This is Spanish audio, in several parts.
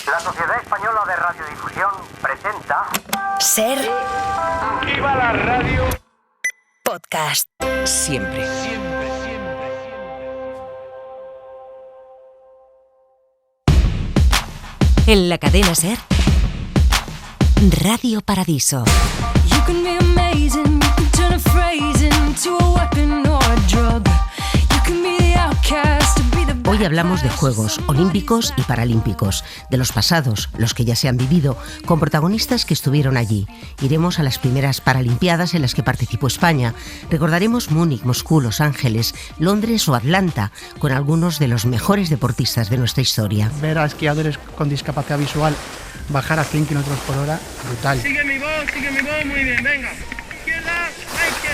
La Sociedad Española de Radiodifusión presenta... Ser... ¡Viva la radio! Podcast. Siempre. En la cadena Ser, Radio Paradiso. You can be amazing, you can turn a phrase into a weapon or a drug. You can be the outcast to be the bad. Hoy hablamos de Juegos Olímpicos y Paralímpicos, de los pasados, los que ya se han vivido, con protagonistas que estuvieron allí. Iremos a las primeras Paralimpiadas en las que participó España. Recordaremos Múnich, Moscú, Los Ángeles, Londres o Atlanta, con algunos de los mejores deportistas de nuestra historia. Ver a esquiadores con discapacidad visual bajar a 100 km por hora, brutal. Sigue mi voz, muy bien, venga.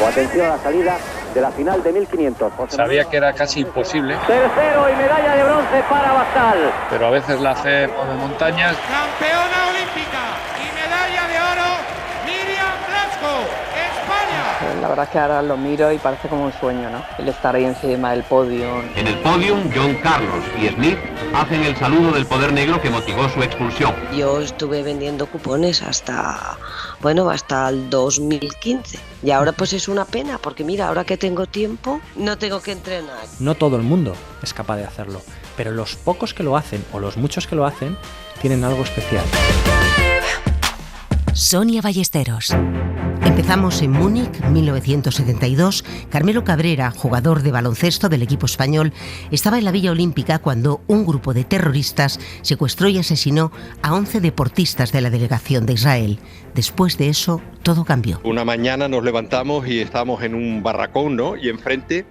O atención a la salida de la final de 1500. Sabía que era casi imposible, Tercero y medalla de bronce para Bastal. pero a veces la hace por montañas. Campeona olímpica y medalla de oro, Miriam Blasco, España. La verdad es que ahora lo miro y parece como un sueño, ¿no? El estar ahí encima del podio. En el podium, John Carlos y Smith hacen el saludo del poder negro que motivó su expulsión. Yo estuve vendiendo cupones hasta el 2015. Y ahora pues es una pena, porque mira, ahora que tengo tiempo, no tengo que entrenar. No todo el mundo es capaz de hacerlo, pero los pocos que lo hacen, o los muchos que lo hacen, tienen algo especial. Sonia Ballesteros. Empezamos en Múnich, 1972. Carmelo Cabrera, jugador de baloncesto del equipo español, estaba en la Villa Olímpica cuando un grupo de terroristas secuestró y asesinó a 11 deportistas de la delegación de Israel. Después de eso, todo cambió. Una mañana nos levantamos y estábamos en un barracón, ¿no? Y enfrente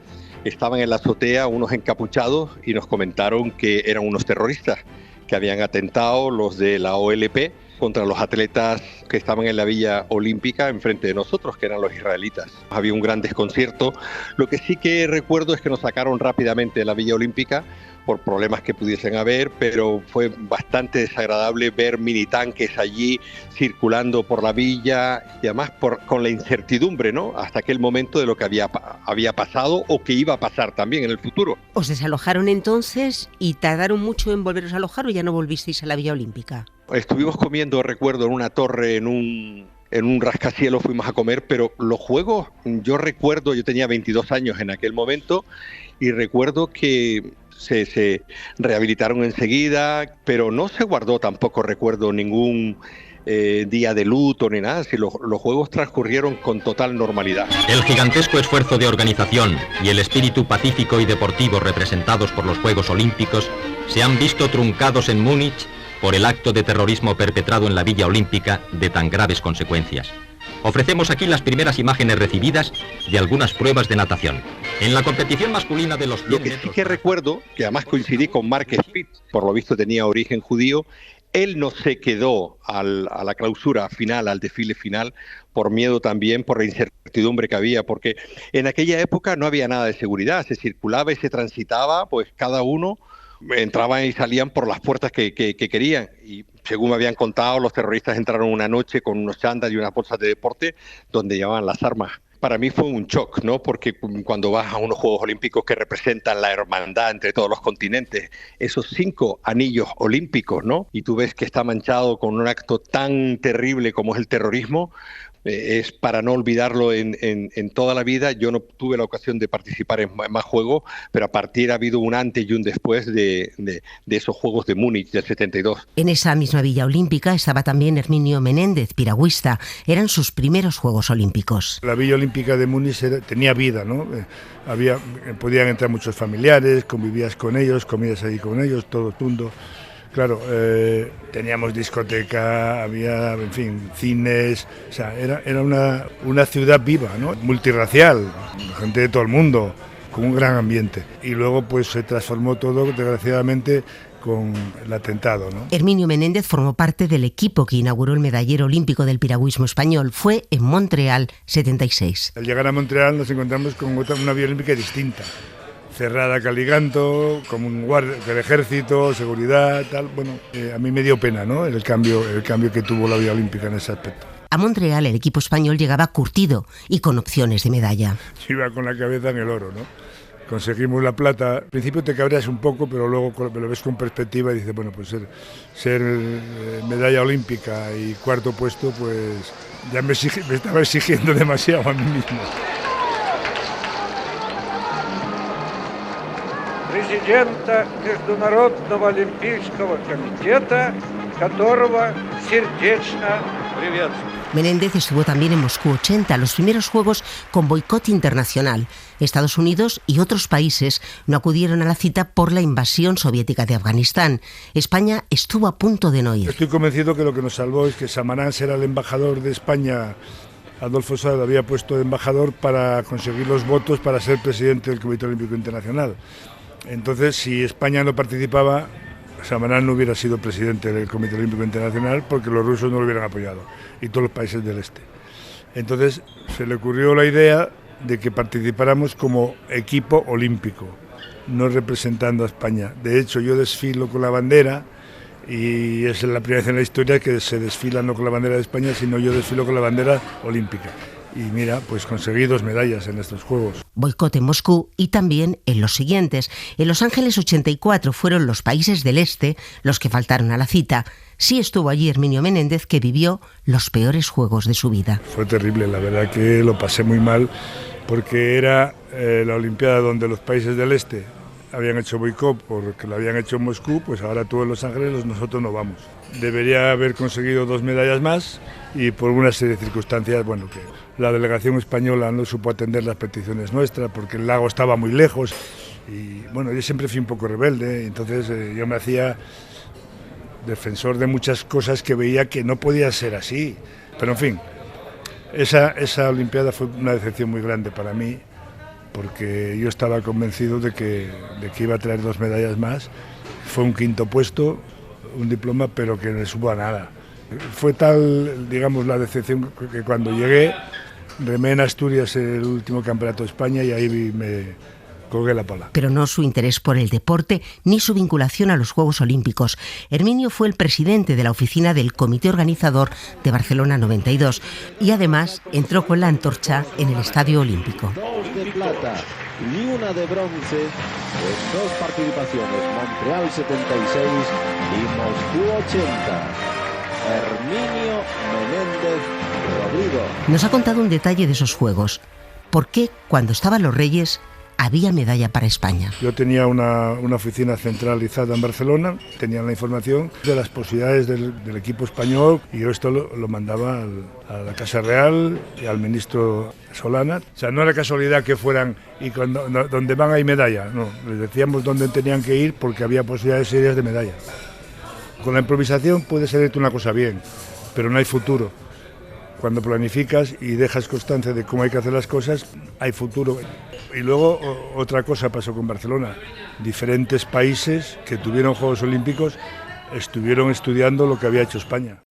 estaban en la azotea unos encapuchados y nos comentaron que eran unos terroristas que habían atentado, los de la OLP, contra los atletas que estaban en la Villa Olímpica enfrente de nosotros, que eran los israelitas. Había un gran desconcierto. Lo que sí que recuerdo es que nos sacaron rápidamente de la Villa Olímpica por problemas que pudiesen haber, pero fue bastante desagradable ver minitanques allí circulando por la villa y además con la incertidumbre, ¿no? Hasta aquel momento de lo que había pasado o que iba a pasar también en el futuro. ¿Os desalojaron entonces y tardaron mucho en volveros a alojar o ya no volvisteis a la Villa Olímpica? Estuvimos comiendo, recuerdo, en una torre, en un rascacielos fuimos a comer, pero los juegos, yo tenía 22 años en aquel momento y recuerdo que se rehabilitaron enseguida, pero no se guardó tampoco, recuerdo, ningún día de luto ni nada, si los juegos transcurrieron con total normalidad. El gigantesco esfuerzo de organización y el espíritu pacífico y deportivo representados por los Juegos Olímpicos se han visto truncados en Múnich por el acto de terrorismo perpetrado en la Villa Olímpica de tan graves consecuencias. Ofrecemos aquí las primeras imágenes recibidas de algunas pruebas de natación. En la competición masculina de los 100 Lo que metros... sí que recuerdo, que además coincidí con Mark Spitz, por lo visto tenía origen judío, él no se quedó a la clausura final, al desfile final, por miedo también, por la incertidumbre que había, porque en aquella época no había nada de seguridad, se circulaba y se transitaba, pues cada uno entraban y salían por las puertas que querían. Y según me habían contado, los terroristas entraron una noche con unos chándal y unas bolsas de deporte donde llevaban las armas. Para mí fue un shock, ¿no? Porque cuando vas a unos Juegos Olímpicos que representan la hermandad entre todos los continentes, esos 5 anillos olímpicos, ¿no? Y tú ves que está manchado con un acto tan terrible como es el terrorismo, es para no olvidarlo en toda la vida. Yo no tuve la ocasión de participar en más juegos, pero a partir ha habido un antes y un después de esos Juegos de Múnich del 72. En esa misma Villa Olímpica estaba también Herminio Menéndez, piragüista. Eran sus primeros Juegos Olímpicos. La Villa Olímpica de Múnich tenía vida, ¿no? Podían entrar muchos familiares, convivías con ellos, comías ahí con ellos, todo el mundo. Claro, teníamos discoteca, había, en fin, cines, o sea, era una ciudad viva, ¿no? Multirracial, gente de todo el mundo, con un gran ambiente. Y luego pues se transformó todo, desgraciadamente, con el atentado, ¿no? Herminio Menéndez formó parte del equipo que inauguró el medallero olímpico del piragüismo español. Fue en Montreal 76. Al llegar a Montreal nos encontramos con una Villa Olímpica distinta. Cerrada caliganto, como un guardia del ejército, seguridad, tal. Bueno, a mí me dio pena, ¿no? El cambio que tuvo la Villa Olímpica en ese aspecto. A Montreal el equipo español llegaba curtido y con opciones de medalla. Yo iba con la cabeza en el oro, ¿no? conseguimos la plata. Al principio te cabreas un poco, pero luego me lo ves con perspectiva y dices, bueno, pues ser medalla olímpica y cuarto puesto, pues ya me estaba exigiendo demasiado a mí mismo. Президента Международного олимпийского комитета, которого сердечно приветствую. Menéndez estuvo también en Moscú 80, los primeros Juegos con boicot internacional. Estados Unidos y otros países no acudieron a la cita por la invasión soviética de Afganistán. España estuvo a punto de no ir. Estoy convencido que lo que nos salvó es que Samaranch era el embajador de España. Adolfo Suárez había puesto de embajador para conseguir los votos para ser presidente del Comité Olímpico Internacional. Entonces, si España no participaba, Samaranch no hubiera sido presidente del Comité Olímpico Internacional porque los rusos no lo hubieran apoyado y todos los países del este. Entonces se le ocurrió la idea de que participáramos como equipo olímpico, no representando a España. De hecho, yo desfilo con la bandera y es la primera vez en la historia que se desfila no con la bandera de España, sino yo desfilo con la bandera olímpica. Y mira, pues conseguí 2 medallas en estos Juegos. Boicot en Moscú y también en los siguientes. En Los Ángeles 84 fueron los países del este los que faltaron a la cita. Sí estuvo allí Herminio Menéndez, que vivió los peores Juegos de su vida. Fue terrible, la verdad que lo pasé muy mal, porque era la Olimpiada donde los países del este habían hecho boicot porque lo habían hecho en Moscú, pues ahora tú en Los Ángeles nosotros no vamos. Debería haber conseguido 2 medallas más y por una serie de circunstancias, bueno, que la delegación española no supo atender las peticiones nuestras porque el lago estaba muy lejos y bueno, yo siempre fui un poco rebelde, entonces yo me hacía defensor de muchas cosas que veía que no podía ser así, pero en fin, esa Olimpiada fue una decepción muy grande para mí porque yo estaba convencido de que iba a traer 2 medallas más. Fue un 5º puesto, un diploma, pero que no supo a nada. Fue tal, digamos, la decepción que cuando llegué, remé en Asturias el último campeonato de España y ahí me colgué la pala. Pero no su interés por el deporte ni su vinculación a los Juegos Olímpicos. Herminio fue el presidente de la oficina del Comité Organizador de Barcelona 92 y además entró con la antorcha en el Estadio Olímpico. 2 de plata y 1 de bronce, pues 2 participaciones, Montreal 76 y Moscú 80. Herminio Menéndez Rodrigo. Nos ha contado un detalle de esos Juegos. ¿Por qué cuando estaban los Reyes había medalla para España? Yo tenía una oficina centralizada en Barcelona, tenía la información de las posibilidades del equipo español y yo esto lo mandaba a la Casa Real y al ministro Solana. O sea, no era casualidad que fueran y donde van hay medalla, no, les decíamos dónde tenían que ir porque había posibilidades serias de medalla. Con la improvisación puede salirte una cosa bien, pero no hay futuro. Cuando planificas y dejas constancia de cómo hay que hacer las cosas, hay futuro. Y luego otra cosa pasó con Barcelona. Diferentes países que tuvieron Juegos Olímpicos estuvieron estudiando lo que había hecho España.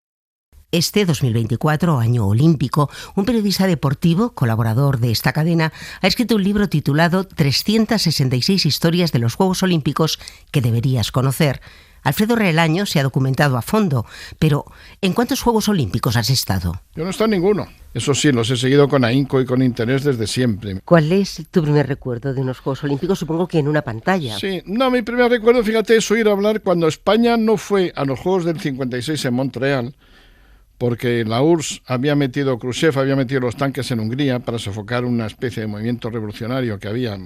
Este 2024, año olímpico, un periodista deportivo, colaborador de esta cadena, ha escrito un libro titulado 366 historias de los Juegos Olímpicos que deberías conocer. Alfredo Relaño se ha documentado a fondo, pero ¿en cuántos Juegos Olímpicos has estado? Yo no he estado en ninguno. Eso sí, los he seguido con ahínco y con interés desde siempre. ¿Cuál es tu primer recuerdo de unos Juegos Olímpicos? Supongo que en una pantalla. Sí, no, mi primer recuerdo, fíjate, es oír hablar cuando España no fue a los Juegos del 56 en Montreal, porque la URSS Khrushchev había metido los tanques en Hungría para sofocar una especie de movimiento revolucionario que había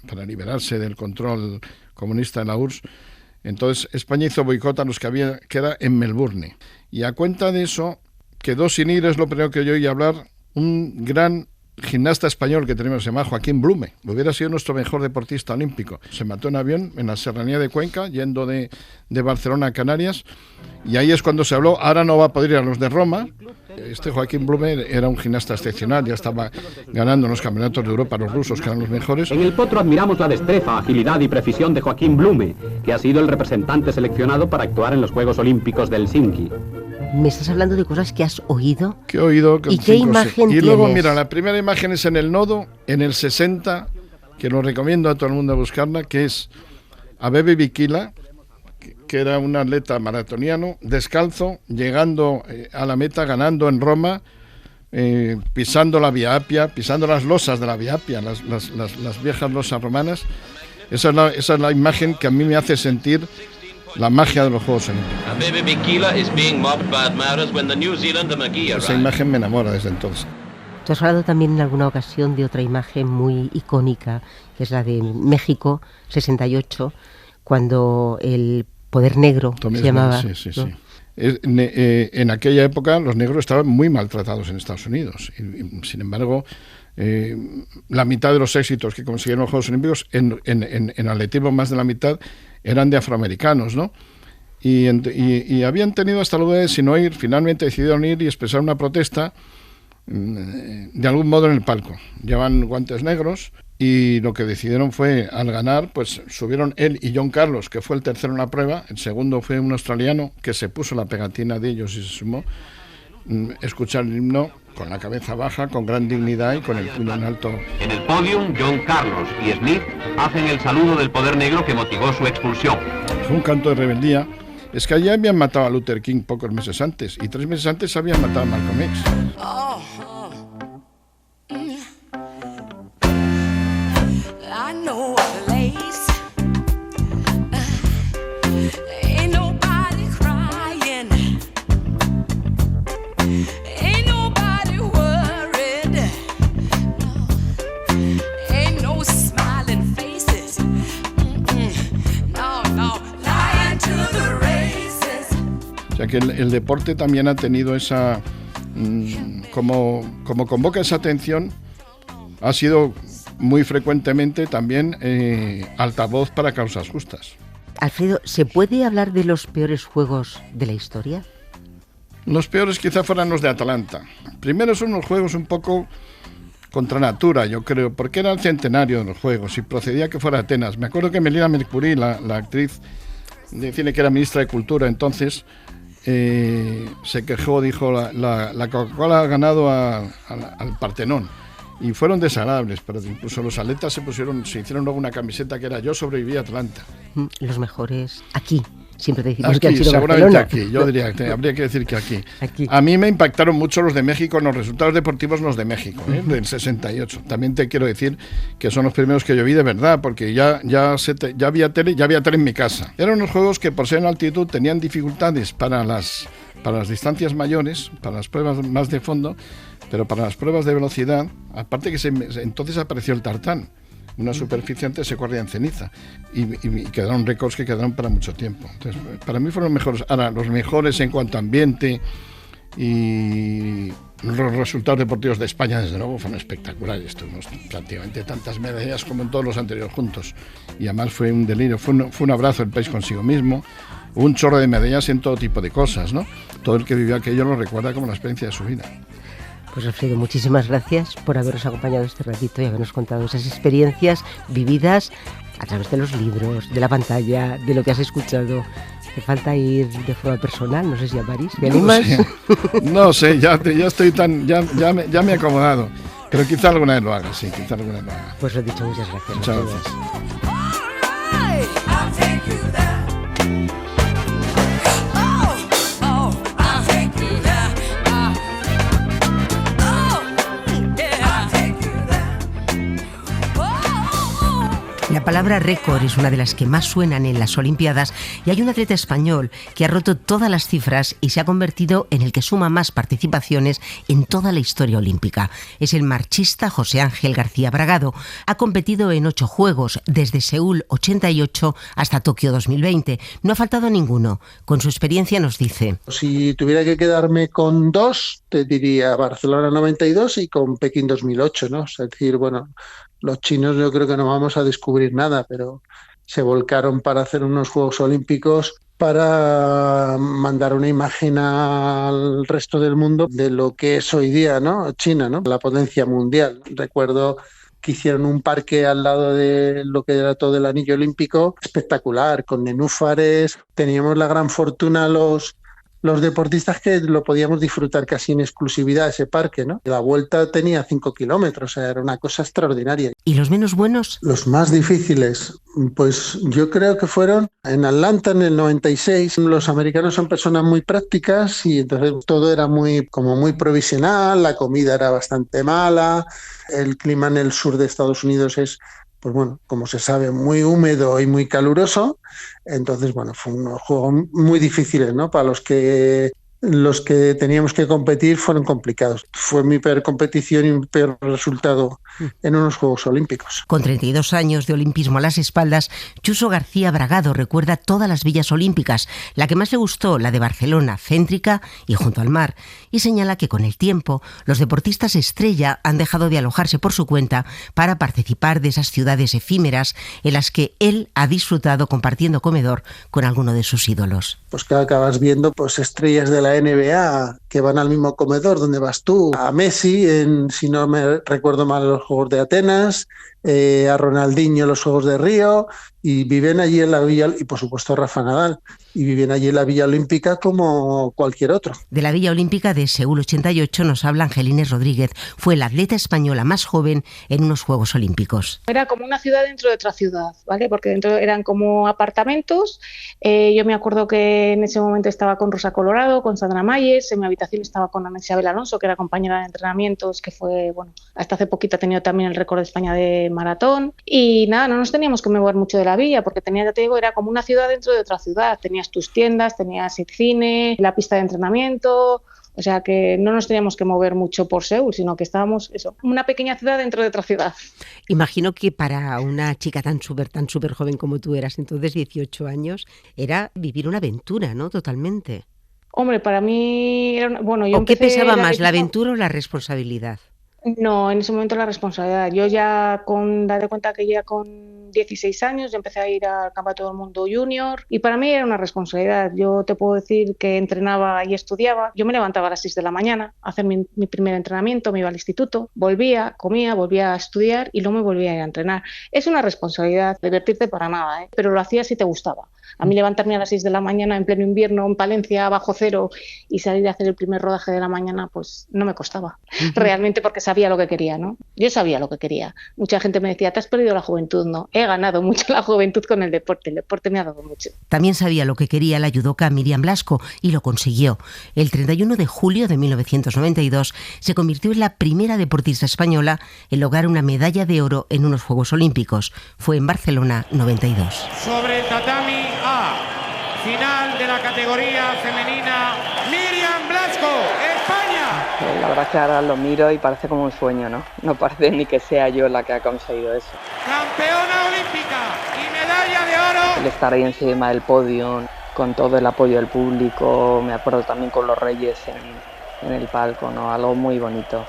para liberarse del control comunista de la URSS. Entonces España hizo boicot a los que había, que era en Melbourne. Y a cuenta de eso, quedó sin ir, es lo primero que yo oí hablar, un gran gimnasta español que tenemos, se llama Joaquín Blume. Hubiera sido nuestro mejor deportista olímpico. Se mató en avión en la serranía de Cuenca, yendo de Barcelona a Canarias, y ahí es cuando se habló, ahora no va a poder ir a los de Roma. Este Joaquín Blume era un gimnasta excepcional, ya estaba ganando en los campeonatos de Europa los rusos, que eran los mejores. En el potro admiramos la destreza, agilidad y precisión de Joaquín Blume, que ha sido el representante seleccionado para actuar en los Juegos Olímpicos de Helsinki. ¿Me estás hablando de cosas que has oído? Que he oído. ¿Y qué imagen tienes? Y luego, mira, la primera imagen es en el nodo, en el 60, que lo recomiendo a todo el mundo a buscarla, que es Abebe Bikila, que era un atleta maratoniano, descalzo, llegando a la meta, ganando en Roma, pisando la Vía Apia, pisando las losas de la Vía Apia, las viejas losas romanas. Esa es la imagen que a mí me hace sentir la magia de los Juegos Olímpicos. Esa imagen me enamora desde entonces. Tú has hablado también en alguna ocasión de otra imagen muy icónica, que es la de México 68, cuando el poder negro se llamaba. Sí. En aquella época los negros estaban muy maltratados en Estados Unidos. Y, sin embargo, la mitad de los éxitos que consiguieron los Juegos Olímpicos, en atletismo más de la mitad, eran de afroamericanos, ¿no? Y habían tenido hasta luego de, si no ir, finalmente decidieron ir y expresar una protesta de algún modo en el palco. Llevan guantes negros y lo que decidieron fue, al ganar, pues subieron él y John Carlos, que fue el tercero en la prueba. El segundo fue un australiano que se puso la pegatina de ellos y se sumó. Escuchar el himno con la cabeza baja, con gran dignidad y con el puño en alto. En el podium, John Carlos y Smith hacen el saludo del poder negro que motivó su expulsión. Fue un canto de rebeldía. Es que allí habían matado a Luther King pocos meses antes, y 3 meses antes habían matado a Malcolm X. O sea que el deporte también ha tenido esa... como convoca esa atención, ha sido muy frecuentemente también altavoz para causas justas. Alfredo, ¿se puede hablar de los peores juegos de la historia? Los peores quizá fueran los de Atlanta. Primero son unos juegos un poco contra natura, yo creo, porque era el centenario de los juegos y procedía que fuera Atenas. Me acuerdo que Melina Mercury, la actriz de cine que era ministra de Cultura entonces, se quejó, dijo, la Coca-Cola ha ganado al Partenón. Y fueron desagradables, pero incluso los atletas se hicieron luego una camiseta que era Yo sobreviví a Atlanta. Los mejores aquí. Siempre te decimos aquí, que han sido seguramente Barcelona. Aquí, yo diría que habría que decir que aquí. A mí me impactaron mucho los de México, en los resultados deportivos los de México, del 68. También te quiero decir que son los primeros que yo vi de verdad, porque ya había tele en mi casa. Eran unos juegos que por ser en altitud tenían dificultades para las distancias mayores, para las pruebas más de fondo, pero para las pruebas de velocidad, aparte que entonces apareció el tartán, una superficie antes se corría en ceniza y quedaron récords que quedaron para mucho tiempo. Entonces, para mí fueron los mejores. Ahora, los mejores en cuanto a ambiente y los resultados deportivos de España, desde luego, fueron espectaculares. Tuvimos prácticamente tantas medallas como en todos los anteriores juntos. Y además fue un delirio, fue un abrazo del país consigo mismo, un chorro de medallas en todo tipo de cosas, ¿no? Todo el que vivió aquello lo recuerda como la experiencia de su vida. Pues Alfredo, muchísimas gracias por habernos acompañado este ratito y habernos contado esas experiencias vividas a través de los libros, de la pantalla, de lo que has escuchado. Te falta ir de forma personal, no sé si a París. ¿Me animas? No sé, ya estoy ya me he acomodado. Pero quizá alguna vez lo haga, sí, quizá alguna vez lo haga. Pues lo he dicho, muchas gracias. Muchas gracias. La palabra récord es una de las que más suenan en las Olimpiadas y hay un atleta español que ha roto todas las cifras y se ha convertido en el que suma más participaciones en toda la historia olímpica. Es el marchista José Ángel García Bragado. Ha competido en 8 Juegos, desde Seúl 88 hasta Tokio 2020. No ha faltado ninguno. Con su experiencia nos dice: si tuviera que quedarme con 2, te diría Barcelona 92 y con Pekín 2008, ¿no? Es decir, bueno, los chinos yo creo que no vamos a descubrir nada, pero se volcaron para hacer unos Juegos Olímpicos para mandar una imagen al resto del mundo de lo que es hoy día, ¿no? China, ¿no? La potencia mundial. Recuerdo que hicieron un parque al lado de lo que era todo el anillo olímpico, espectacular, con nenúfares. Teníamos la gran fortuna los los deportistas que lo podíamos disfrutar casi en exclusividad ese parque, ¿no? La vuelta tenía 5 kilómetros, o sea, era una cosa extraordinaria. ¿Y los menos buenos? Los más difíciles, pues yo creo que fueron en Atlanta en el 96. Los americanos son personas muy prácticas y entonces todo era muy provisional, la comida era bastante mala, el clima en el sur de Estados Unidos es, pues bueno, como se sabe, muy húmedo y muy caluroso. Entonces, bueno, fue unos juegos muy difíciles, ¿no? Para los que teníamos que competir fueron complicados. Fue mi peor competición y mi peor resultado en unos Juegos Olímpicos. Con 32 años de olimpismo a las espaldas, Chuso García Bragado recuerda todas las villas olímpicas. La que más le gustó, la de Barcelona, céntrica y junto al mar. Y señala que con el tiempo, los deportistas estrella han dejado de alojarse por su cuenta para participar de esas ciudades efímeras en las que él ha disfrutado compartiendo comedor con alguno de sus ídolos. Pues que acabas viendo pues estrellas de la NBA que van al mismo comedor donde vas tú, a Messi si no me recuerdo mal, los Juegos de Atenas, a Ronaldinho en los Juegos de Río, y viven allí en la Villa, y por supuesto Rafa Nadal, y viven allí en la Villa Olímpica como cualquier otro. De la Villa Olímpica de Seúl 88 nos habla Angelines Rodríguez. Fue la atleta española más joven en unos Juegos Olímpicos. Era como una ciudad dentro de otra ciudad, ¿vale? Porque dentro eran como apartamentos. Yo me acuerdo que en ese momento estaba con Rosa Colorado, con Sandra Mayes, en mi habitación estaba con Ana Isabel Alonso, que era compañera de entrenamientos, que fue, bueno, hasta hace poquito ha tenido también el récord de España de maratón. Y nada, no nos teníamos que mover mucho de la villa, porque ya te digo, era como una ciudad dentro de otra ciudad. Tenías tus tiendas, tenías el cine, la pista de entrenamiento. O sea que no nos teníamos que mover mucho por Seúl, sino que estábamos, una pequeña ciudad dentro de otra ciudad. Imagino que para una chica tan súper joven como tú eras, entonces 18 años, era vivir una aventura, ¿no? Totalmente. Hombre, para mí era ¿O qué pesaba más, la aventura o la responsabilidad? No, en ese momento la responsabilidad. Yo date cuenta que ya con 16 años ya empecé a ir al Campeonato del Mundo Junior y para mí era una responsabilidad. Yo te puedo decir que entrenaba y estudiaba. Yo me levantaba a las 6 de la mañana a hacer mi primer entrenamiento, me iba al instituto, volvía, comía, volvía a estudiar y luego me volvía a ir a entrenar. Es una responsabilidad, divertirte para nada, pero lo hacías si te gustaba. A mí levantarme a las 6 de la mañana en pleno invierno en Palencia, bajo cero, y salir a hacer el primer rodaje de la mañana, pues no me costaba. Realmente porque sabía lo que quería, ¿no? Yo sabía lo que quería. Mucha gente me decía, te has perdido la juventud, ¿no? He ganado mucho la juventud con el deporte me ha dado mucho. También sabía lo que quería la judoka Miriam Blasco y lo consiguió. El 31 de julio de 1992 se convirtió en la primera deportista española en lograr una medalla de oro en unos Juegos Olímpicos. Fue en Barcelona 92. Sobre el tatami A, final de la categoría femenina, Miriam Blasco, España. La verdad es que ahora lo miro y parece como un sueño, ¿no? No parece ni que sea yo la que ha conseguido eso. Campeona olímpica y medalla de oro. El estar ahí encima del podio, con todo el apoyo del público, me acuerdo también con los reyes en el palco, ¿no? Algo muy bonito.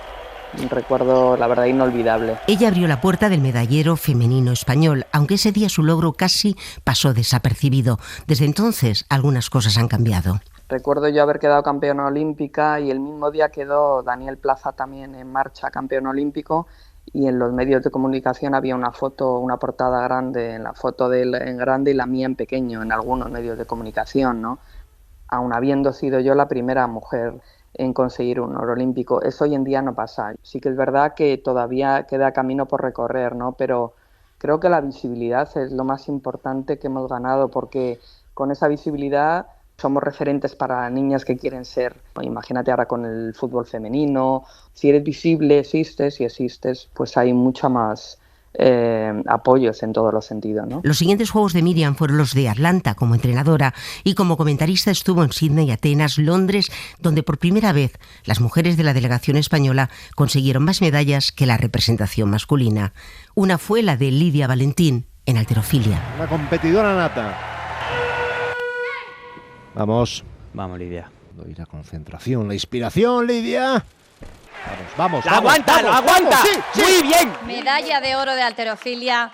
Un recuerdo, la verdad, inolvidable. Ella abrió la puerta del medallero femenino español, aunque ese día su logro casi pasó desapercibido. Desde entonces, algunas cosas han cambiado. Recuerdo yo haber quedado campeona olímpica y el mismo día quedó Daniel Plaza también en marcha campeón olímpico y en los medios de comunicación había una foto, una portada grande, la foto de él en grande y la mía en pequeño en algunos medios de comunicación, ¿no? Aun habiendo sido yo la primera mujer en conseguir un oro olímpico. Eso hoy en día no pasa. Sí que es verdad que todavía queda camino por recorrer, ¿no? Pero creo que la visibilidad es lo más importante que hemos ganado porque con esa visibilidad somos referentes para niñas que quieren ser. Imagínate ahora con el fútbol femenino. Si eres visible, existes y existes, pues hay mucha más apoyos en todos los sentidos, ¿no? Los siguientes Juegos de Miriam fueron los de Atlanta como entrenadora y como comentarista estuvo en Sydney, Atenas, Londres, donde por primera vez las mujeres de la delegación española consiguieron más medallas que la representación masculina. Una fue la de Lidia Valentín en halterofilia. Una competidora nata. Vamos. Vamos, Lidia. Doy la concentración, la inspiración, Lidia. Vamos. ¡Aguanta! Sí. ¡Muy bien! Medalla de oro de halterofilia,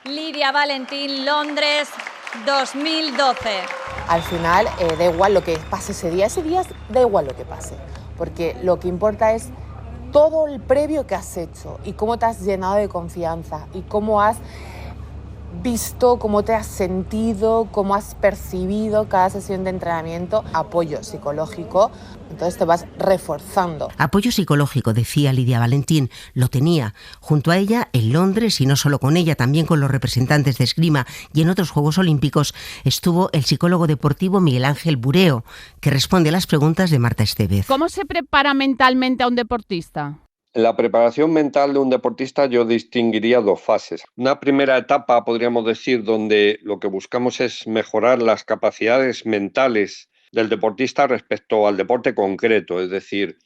Lidia Valentín, Londres 2012. Al final, da igual lo que pase ese día da igual lo que pase, porque lo que importa es todo el previo que has hecho y cómo te has llenado de confianza y cómo has visto, cómo te has sentido, cómo has percibido cada sesión de entrenamiento, apoyo psicológico. Entonces te vas reforzando. Apoyo psicológico, decía Lidia Valentín, lo tenía. Junto a ella, en Londres, y no solo con ella, también con los representantes de esgrima y en otros Juegos Olímpicos, estuvo el psicólogo deportivo Miguel Ángel Bureo, que responde a las preguntas de Marta Estevez. ¿Cómo se prepara mentalmente a un deportista? En la preparación mental de un deportista yo distinguiría 2 fases. Una primera etapa, podríamos decir, donde lo que buscamos es mejorar las capacidades mentales del deportista respecto al deporte concreto, es decir,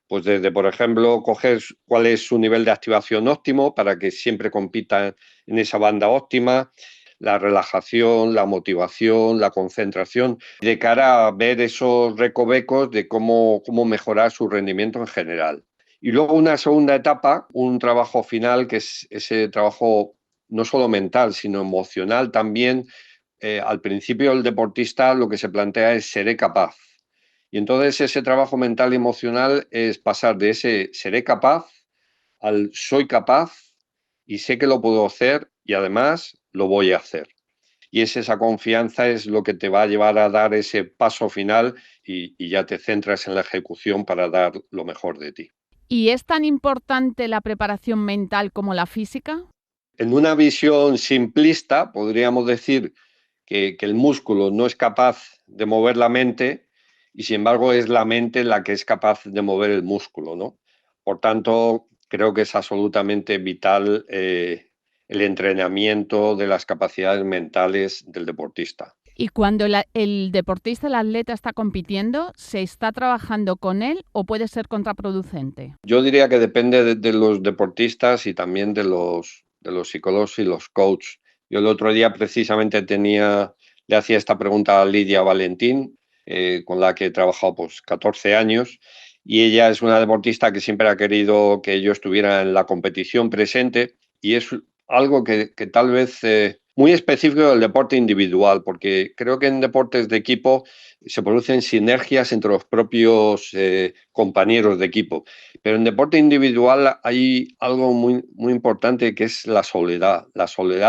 pues desde, por ejemplo, coger cuál es su nivel de activación óptimo para que siempre compita en esa banda óptima, la relajación, la motivación, la concentración, de cara a ver esos recovecos de cómo mejorar su rendimiento en general. Y luego una segunda etapa, un trabajo final, que es ese trabajo no solo mental, sino emocional también. Al principio el deportista lo que se plantea es seré capaz. Y entonces ese trabajo mental y emocional es pasar de ese seré capaz al soy capaz y sé que lo puedo hacer y además lo voy a hacer. Y esa confianza es lo que te va a llevar a dar ese paso final y ya te centras en la ejecución para dar lo mejor de ti. ¿Y es tan importante la preparación mental como la física? En una visión simplista podríamos decir que el músculo no es capaz de mover la mente y sin embargo es la mente la que es capaz de mover el músculo, ¿no? Por tanto, creo que es absolutamente vital el entrenamiento de las capacidades mentales del deportista. Y cuando el deportista, el atleta está compitiendo, ¿se está trabajando con él o puede ser contraproducente? Yo diría que depende de los deportistas y también de los psicólogos y los coaches. Yo el otro día precisamente le hacía esta pregunta a Lidia Valentín, con la que he trabajado 14 años, y ella es una deportista que siempre ha querido que yo estuviera en la competición presente, y es algo que tal vez muy específico del deporte individual, porque creo que en deportes de equipo se producen sinergias entre los propios compañeros de equipo. Pero en deporte individual hay algo muy, muy importante, que es la soledad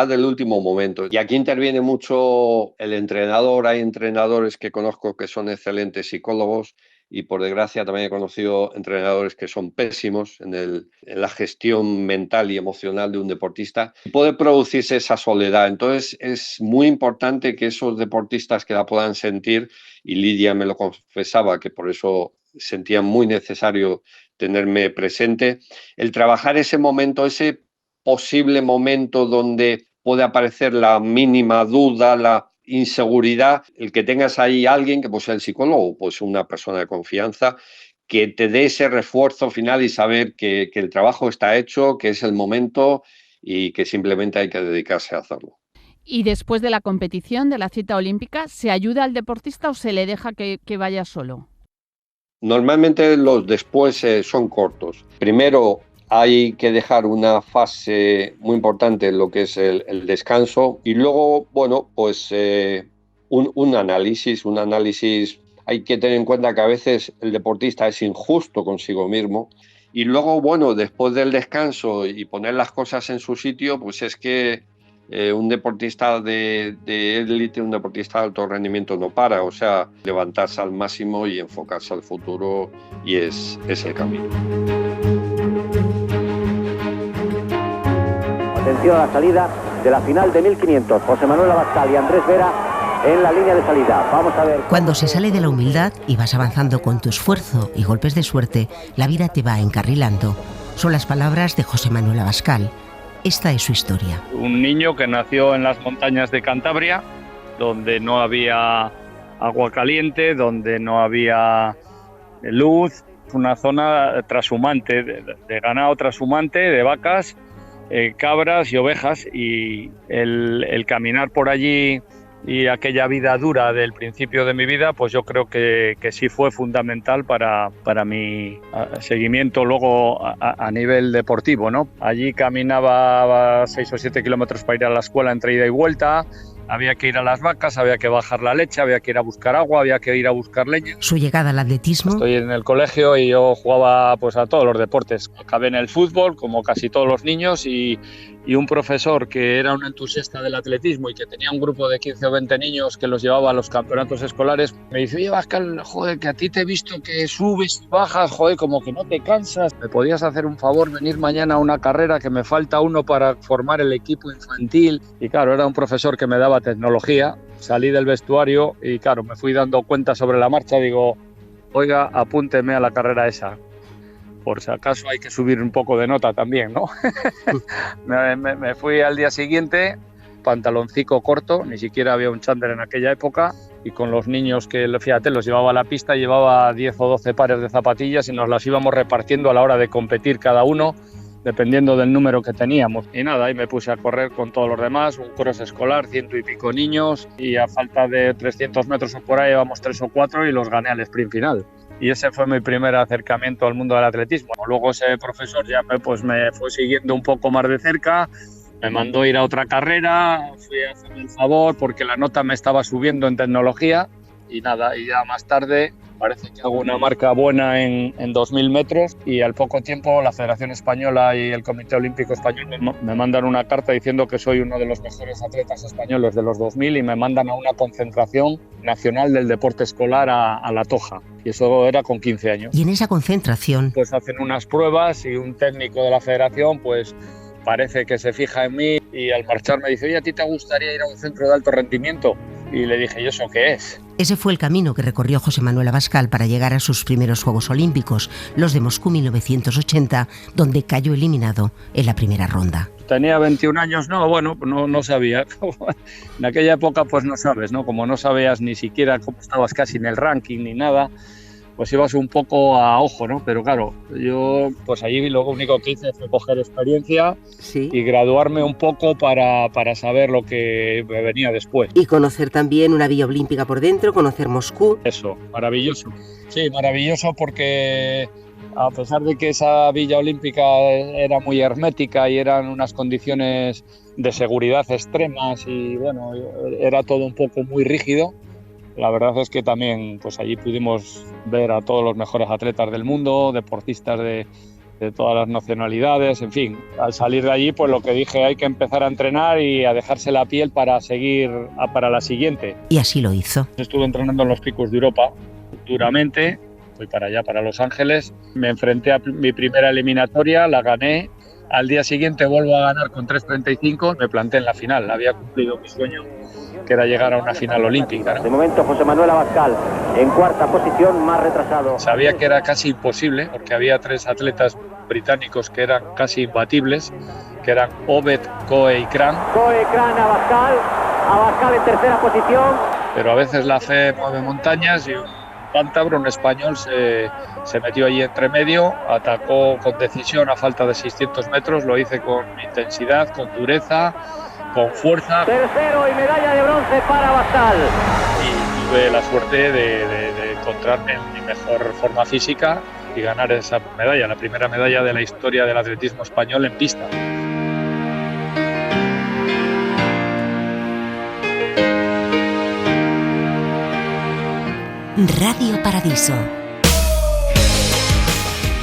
del último momento. Y aquí interviene mucho el entrenador. Hay entrenadores que conozco que son excelentes psicólogos y por desgracia también he conocido entrenadores que son pésimos en la gestión mental y emocional de un deportista. Puede producirse esa soledad. Entonces es muy importante que esos deportistas que la puedan sentir, y Lidia me lo confesaba, que por eso sentía muy necesario tenerme presente, el trabajar ese momento, ese posible momento donde puede aparecer la mínima duda, la inseguridad, el que tengas ahí alguien que pues sea el psicólogo, pues una persona de confianza, que te dé ese refuerzo final y saber que el trabajo está hecho, que es el momento y que simplemente hay que dedicarse a hacerlo. Y después de la competición, de la cita olímpica, ¿se ayuda al deportista o se le deja que vaya solo? Normalmente los después son cortos. Primero hay que dejar una fase muy importante en lo que es el descanso y luego, bueno, pues un análisis. Hay que tener en cuenta que a veces el deportista es injusto consigo mismo y luego, bueno, después del descanso y poner las cosas en su sitio, pues es que un deportista de élite, un deportista de alto rendimiento no para, o sea, levantarse al máximo y enfocarse al futuro y es el camino. Atención a la salida de la final de 1500. José Manuel Abascal y Andrés Vera en la línea de salida. Vamos a ver. Cuando se sale de la humildad y vas avanzando con tu esfuerzo y golpes de suerte, la vida te va encarrilando. Son las palabras de José Manuel Abascal. Esta es su historia. Un niño que nació en las montañas de Cantabria, donde no había agua caliente, donde no había luz, una zona trashumante, de ganado trashumante, de vacas, cabras y ovejas, y el caminar por allí y aquella vida dura del principio de mi vida, pues yo creo que sí fue fundamental para mi seguimiento luego a nivel deportivo, ¿no? Allí caminaba 6 o 7 kilómetros para ir a la escuela entre ida y vuelta. Había que ir a las vacas, había que bajar la leche, había que ir a buscar agua, había que ir a buscar leña. Su llegada al atletismo. Estoy en el colegio y yo jugaba pues a todos los deportes. Acabé en el fútbol, como casi todos los niños, y y un profesor que era un entusiasta del atletismo y que tenía un grupo de 15 o 20 niños que los llevaba a los campeonatos escolares, me dice: oye, Bascal, joder, que a ti te he visto que subes y bajas, joder, como que no te cansas. ¿Me podías hacer un favor, venir mañana a una carrera que me falta uno para formar el equipo infantil? Y claro, era un profesor que me daba tecnología. Salí del vestuario y claro, me fui dando cuenta sobre la marcha. Digo: oiga, apúnteme a la carrera esa. Por si acaso hay que subir un poco de nota también, ¿no? me fui al día siguiente, pantaloncico corto, ni siquiera había un chándal en aquella época, y con los niños que, fíjate, los llevaba a la pista, llevaba 10 o 12 pares de zapatillas y nos las íbamos repartiendo a la hora de competir cada uno, dependiendo del número que teníamos. Y nada, ahí me puse a correr con todos los demás, un cross escolar, 100 y pico niños, y a falta de 300 metros o por ahí íbamos 3 o 4 y los gané al sprint final. Y ese fue mi primer acercamiento al mundo del atletismo. Luego ese profesor ya me fue siguiendo un poco más de cerca, me mandó ir a otra carrera, fui a hacerme el favor porque la nota me estaba subiendo en tecnología y nada, y ya más tarde parece que hago una marca buena en 2000 metros y al poco tiempo la Federación Española y el Comité Olímpico Español me mandan una carta diciendo que soy uno de los mejores atletas españoles de los 2000 y me mandan a una concentración nacional del deporte escolar a La Toja. Y eso era con 15 años. Y en esa concentración pues hacen unas pruebas y un técnico de la federación pues parece que se fija en mí y al marchar me dice: oye, ¿a ti te gustaría ir a un centro de alto rendimiento? Y le dije: ¿y eso qué es? Ese fue el camino que recorrió José Manuel Abascal para llegar a sus primeros Juegos Olímpicos, los de Moscú 1980, donde cayó eliminado en la primera ronda. Tenía 21 años, no sabía. En aquella época pues no sabes, ¿no? Como no sabías ni siquiera cómo estabas casi en el ranking ni nada, pues ibas un poco a ojo, ¿no? Pero claro, yo pues allí lo único que hice fue coger experiencia y graduarme un poco para saber lo que me venía después. Y conocer también una villa olímpica por dentro, conocer Moscú. Eso, maravilloso. Sí, maravilloso porque a pesar de que esa villa olímpica era muy hermética y eran unas condiciones de seguridad extremas y bueno, era todo un poco muy rígido, la verdad es que también pues allí pudimos ver a todos los mejores atletas del mundo, deportistas de todas las nacionalidades, en fin. Al salir de allí pues lo que dije, hay que empezar a entrenar y a dejarse la piel para seguir para la siguiente. Y así lo hizo. Estuve entrenando en los picos de Europa duramente, fui para allá, para Los Ángeles, me enfrenté a mi primera eliminatoria, la gané. Al día siguiente vuelvo a ganar con 3.35, me planté en la final, había cumplido mi sueño, que era llegar a una final olímpica, ¿no? De momento José Manuel Abascal en cuarta posición, más retrasado. Sabía que era casi imposible porque había 3 atletas británicos que eran casi imbatibles, que eran Obed, Coe y Cran. Coe, Cran, Abascal en tercera posición. Pero a veces la fe mueve montañas y un cántabro, un español, se metió allí entre medio, atacó con decisión a falta de 600 metros, lo hice con intensidad, con dureza, con fuerza. Tercero y medalla de bronce para Abascal. Y tuve la suerte de encontrarme en mi mejor forma física y ganar esa medalla, la primera medalla de la historia del atletismo español en pista. Radio Paradiso.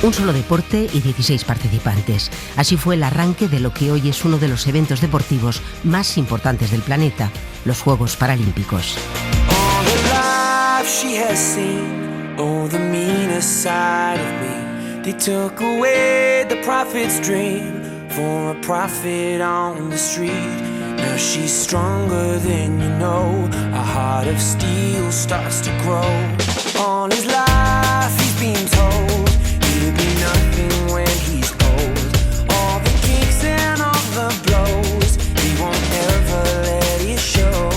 Un solo deporte y 16 participantes. Así fue el arranque de lo que hoy es uno de los eventos deportivos más importantes del planeta, los Juegos Paralímpicos. Now she's stronger than you know. A heart of steel starts to grow. All his life he's been told he'll be nothing when he's old. All the kicks and all the blows, he won't ever let it show.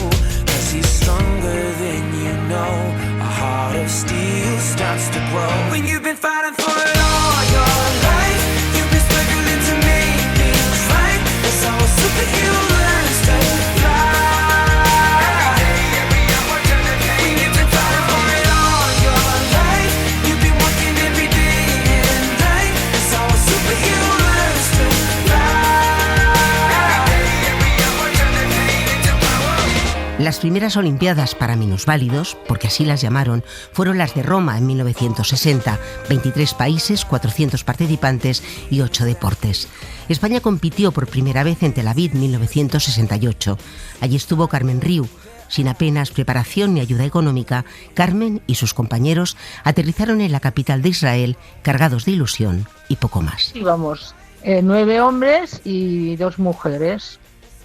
'Cause he's stronger than you know. A heart of steel starts to grow. When you've been fighting for it all your life, you've been struggling to make things right. That's how a superhero learns to fly. When you've been fighting for it all your life, you've been working every day and night. That's how a superhero learns to fly. Las primeras Olimpiadas para minusválidos, porque así las llamaron, fueron las de Roma en 1960, 23 países, 400 participantes y 8 deportes. España compitió por primera vez en Tel Aviv 1968. Allí estuvo Carmen Riu. Sin apenas preparación ni ayuda económica, Carmen y sus compañeros aterrizaron en la capital de Israel cargados de ilusión y poco más. Íbamos 9 hombres y 2 mujeres.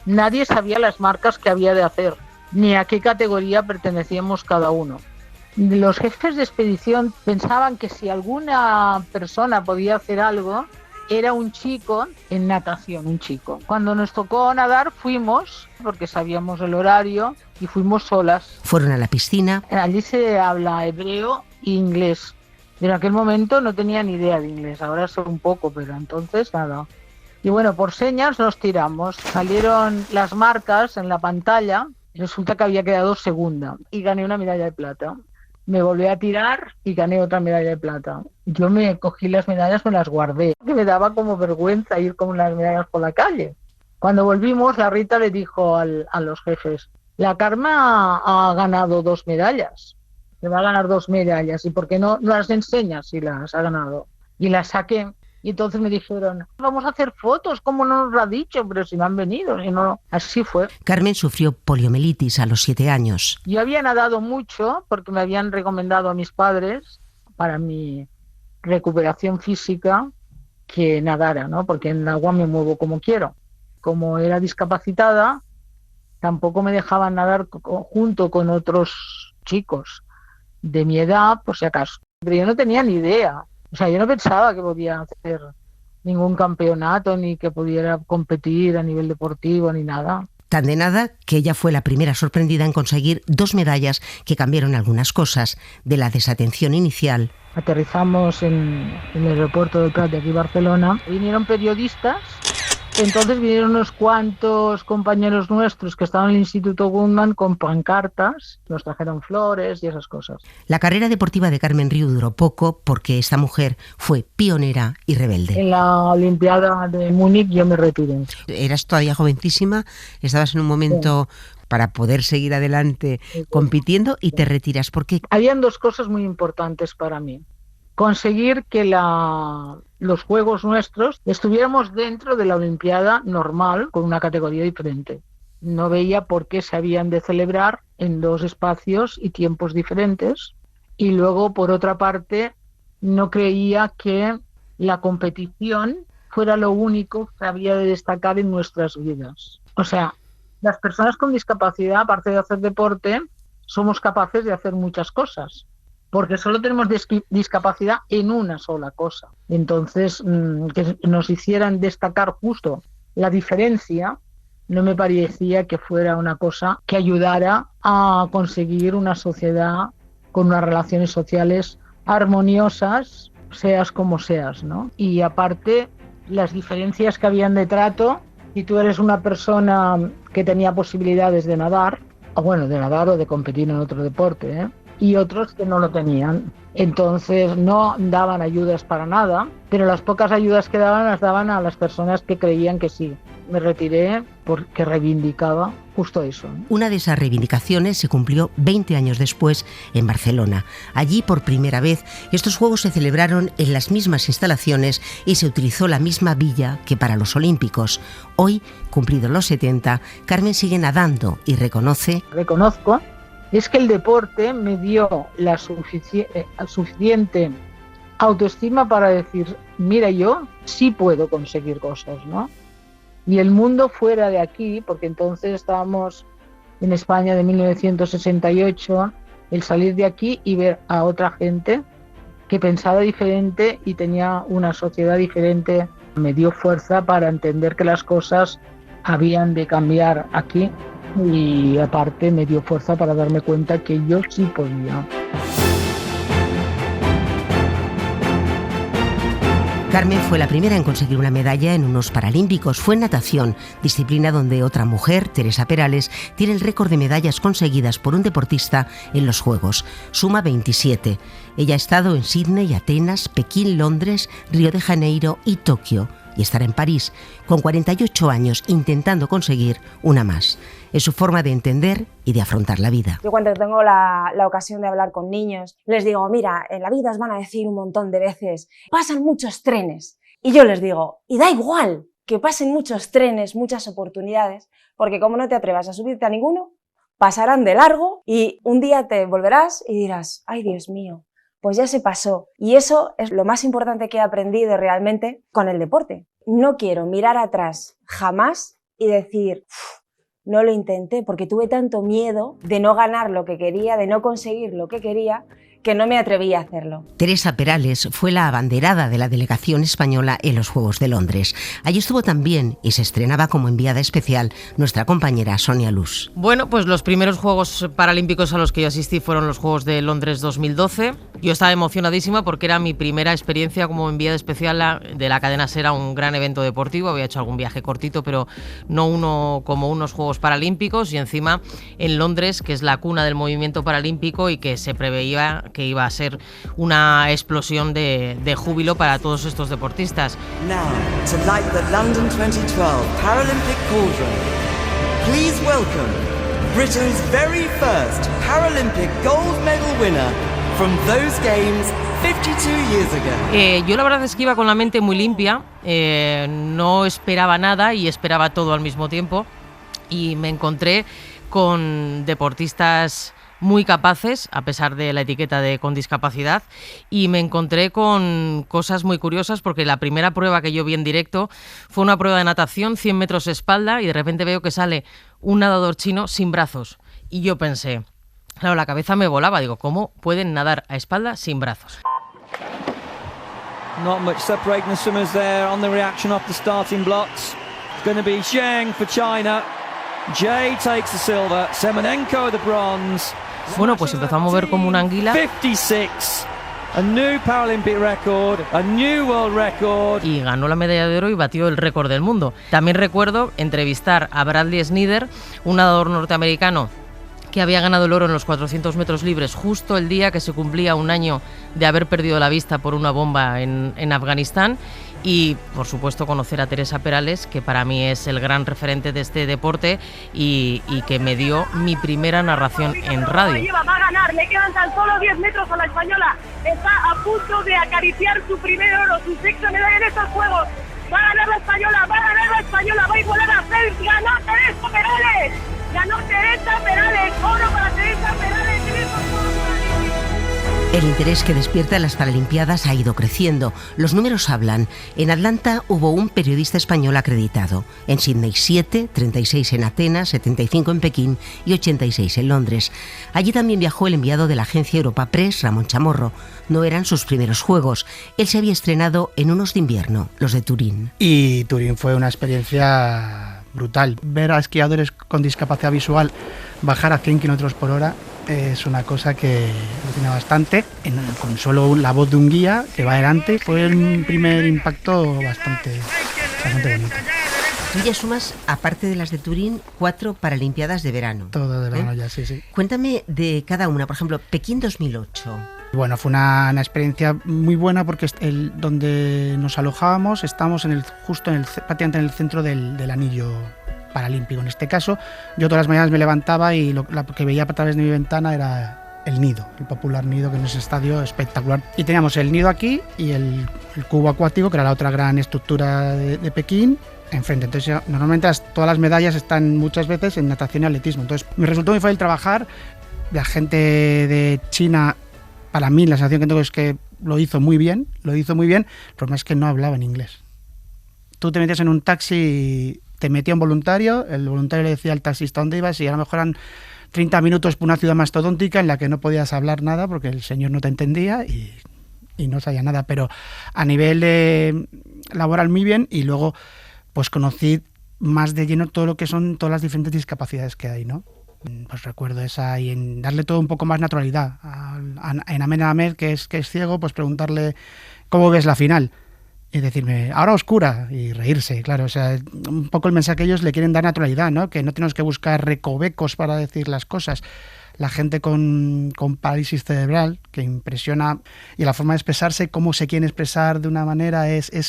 Nadie sabía las marcas que había de hacer, ni a qué categoría pertenecíamos cada uno. Los jefes de expedición pensaban que si alguna persona podía hacer algo, era un chico en natación, un chico. Cuando nos tocó nadar fuimos, porque sabíamos el horario, y fuimos solas. Fueron a la piscina. Allí se habla hebreo e inglés. En aquel momento no tenía ni idea de inglés, ahora sé un poco, pero entonces nada. Y bueno, por señas nos tiramos. Salieron las marcas en la pantalla y resulta que había quedado segunda y gané una medalla de plata. Me volví a tirar y gané otra medalla de plata. Yo me cogí las medallas, me las guardé. Me daba como vergüenza ir con las medallas por la calle. Cuando volvimos, la Rita le dijo a los jefes, la Karma ha ganado 2 medallas. Se va a ganar 2 medallas. ¿Y por qué no las enseñas si las ha ganado? Y las saqué. Y entonces me dijeron, vamos a hacer fotos, ¿cómo no nos lo ha dicho? Pero si no han venido. Y no, así fue. Carmen sufrió poliomielitis a los 7 años. Yo había nadado mucho porque me habían recomendado a mis padres para mi recuperación física que nadara, ¿no? Porque en el agua me muevo como quiero. Como era discapacitada, tampoco me dejaban nadar junto con otros chicos de mi edad, por si acaso. Pero yo no tenía ni idea. O sea, yo no pensaba que podía hacer ningún campeonato, ni que pudiera competir a nivel deportivo, ni nada. Tan de nada que ella fue la primera sorprendida en conseguir 2 medallas que cambiaron algunas cosas de la desatención inicial. Aterrizamos en el aeropuerto del Prat de aquí, Barcelona. Vinieron periodistas. Entonces vinieron unos cuantos compañeros nuestros que estaban en el Instituto Guttmann con pancartas, nos trajeron flores y esas cosas. La carrera deportiva de Carmen Riu duró poco porque esta mujer fue pionera y rebelde. En la Olimpiada de Múnich yo me retiré. Eras todavía jovencísima, estabas en un momento para poder seguir adelante compitiendo y te retiras. ¿Por qué? Habían 2 cosas muy importantes para mí. Conseguir que los juegos nuestros estuviéramos dentro de la Olimpiada normal con una categoría diferente. No veía por qué se habían de celebrar en 2 espacios y tiempos diferentes. Y luego, por otra parte, no creía que la competición fuera lo único que había de destacar en nuestras vidas. O sea, las personas con discapacidad, aparte de hacer deporte, somos capaces de hacer muchas cosas. Porque solo tenemos discapacidad en una sola cosa. Entonces, que nos hicieran destacar justo la diferencia, no me parecía que fuera una cosa que ayudara a conseguir una sociedad con unas relaciones sociales armoniosas, seas como seas, ¿no? Y aparte, las diferencias que habían de trato, si tú eres una persona que tenía posibilidades de nadar, o de competir en otro deporte, y otros que no lo tenían. Entonces no daban ayudas para nada, pero las pocas ayudas que daban las daban a las personas que creían que sí. Me retiré porque reivindicaba justo eso. Una de esas reivindicaciones se cumplió 20 años después en Barcelona. Allí, por primera vez, estos Juegos se celebraron en las mismas instalaciones y se utilizó la misma villa que para los Olímpicos. Hoy, cumplidos los 70, Carmen sigue nadando y Reconozco es que el deporte me dio la suficiente autoestima para decir, mira, yo sí puedo conseguir cosas, ¿no? Y el mundo fuera de aquí, porque entonces estábamos en España de 1968, el salir de aquí y ver a otra gente que pensaba diferente y tenía una sociedad diferente, me dio fuerza para entender que las cosas habían de cambiar aquí. Y aparte me dio fuerza para darme cuenta que yo sí podía. Carmen fue la primera en conseguir una medalla en unos Paralímpicos. Fue en natación, disciplina donde otra mujer, Teresa Perales, tiene el récord de medallas conseguidas por un deportista en los Juegos. Suma 27. Ella ha estado en Sídney, Atenas, Pekín, Londres, Río de Janeiro y Tokio. y estará en París, con 48 años, intentando conseguir una más. Es su forma de entender y de afrontar la vida. Yo cuando tengo la ocasión de hablar con niños, les digo, mira, en la vida os van a decir un montón de veces, pasan muchos trenes. Y yo les digo, y da igual que pasen muchos trenes, muchas oportunidades, porque como no te atrevas a subirte a ninguno, pasarán de largo y un día te volverás y dirás, ay Dios mío, pues ya se pasó. Y eso es lo más importante que he aprendido realmente con el deporte. No quiero mirar atrás jamás y decir, no lo intenté porque tuve tanto miedo de no ganar lo que quería, de no conseguir lo que quería, que no me atreví a hacerlo. Teresa Perales fue la abanderada de la delegación española en los Juegos de Londres. Allí estuvo también y se estrenaba como enviada especial nuestra compañera Sonia Luz. Bueno, pues los primeros Juegos Paralímpicos a los que yo asistí fueron los Juegos de Londres 2012. Yo estaba emocionadísima porque era mi primera experiencia como enviada especial de la cadena SER a un gran evento deportivo. Había hecho algún viaje cortito, pero no uno como unos Juegos Paralímpicos, y encima en Londres, que es la cuna del movimiento paralímpico y que se preveía que iba a ser una explosión de júbilo para todos estos deportistas. Now, to light the London 2012 Paralympic cauldron, please welcome Britain's very first Paralympic gold medal winner from those games 52 years ago. Yo la verdad es que iba con la mente muy limpia, no esperaba nada y esperaba todo al mismo tiempo, y me encontré con deportistas muy capaces, a pesar de la etiqueta de con discapacidad, y me encontré con cosas muy curiosas porque la primera prueba que yo vi en directo fue una prueba de natación, 100 metros espalda, y de repente veo que sale un nadador chino sin brazos, y yo pensé, claro, la cabeza me volaba, digo, ¿cómo pueden nadar a espalda sin brazos? Not much separating the swimmers there on the reaction off the starting blocks. It's going to be Zheng for China. Jay takes the silver, Semenenko the bronze. Bueno, pues empezó a mover como una anguila. 56, a new Paralympic record, a new world record. Y ganó la medalla de oro y batió el récord del mundo. También recuerdo entrevistar a Bradley Snider, un nadador norteamericano que había ganado el oro en los 400 metros libres justo el día que se cumplía un año de haber perdido la vista por una bomba en Afganistán. Y, por supuesto, conocer a Teresa Perales, que para mí es el gran referente de este deporte y que me dio mi primera narración en radio. Va a ganar, le quedan tan solo 10 metros a la española. Está a punto de acariciar su primer oro, su sexta medalla en estos Juegos. Va a ganar la española, va a ganar la española, va a igualar a Phelps. ¡Ganó Teresa Perales! ¡Ganó Teresa Perales! ¡Oro para Teresa Perales! El interés que despierta las Paralimpiadas ha ido creciendo. Los números hablan. En Atlanta hubo un periodista español acreditado. En Sydney 7, 36 en Atenas, 75 en Pekín y 86 en Londres. Allí también viajó el enviado de la agencia Europa Press, Ramón Chamorro. No eran sus primeros Juegos. Él se había estrenado en unos de invierno, los de Turín. Y Turín fue una experiencia brutal. Ver a esquiadores con discapacidad visual bajar a 100 km por hora es una cosa que alucina bastante. Con solo la voz de un guía que va adelante, fue un primer impacto bastante bonito. Tú ya sumas, aparte de las de Turín, 4 Paralimpiadas de verano. Todo de verano ya, sí. Cuéntame de cada una. Por ejemplo, Pekín 2008. Bueno, fue una experiencia muy buena porque donde nos alojábamos estábamos prácticamente en el centro del anillo paralímpico. En este caso, yo todas las mañanas me levantaba y lo que veía a través de mi ventana era el nido, el popular nido, que en ese estadio espectacular. Y teníamos el nido aquí y el cubo acuático, que era la otra gran estructura de Pekín, enfrente. Entonces, normalmente todas las medallas están muchas veces en natación y atletismo. Entonces, me resultó muy fácil trabajar. La gente de China, para mí, la sensación que tengo es que lo hizo muy bien. El problema es que no hablaba en inglés. Tú te metías en un taxi, te metía un voluntario, el voluntario le decía al taxista dónde ibas y a lo mejor eran 30 minutos por una ciudad mastodóntica en la que no podías hablar nada porque el señor no te entendía y no sabía nada. Pero a nivel laboral muy bien, y luego pues conocí más de lleno todo lo que son todas las diferentes discapacidades que hay, ¿no? Pues recuerdo esa, y en darle todo un poco más naturalidad. En Ahmed, que es ciego, pues preguntarle ¿cómo ves la final? Y decirme, ahora oscura, y reírse, claro. O sea, un poco el mensaje que ellos le quieren dar naturalidad, ¿no? Que no tenemos que buscar recovecos para decir las cosas. la gente con parálisis cerebral, que impresiona, y la forma de expresarse, cómo se quieren expresar de una manera,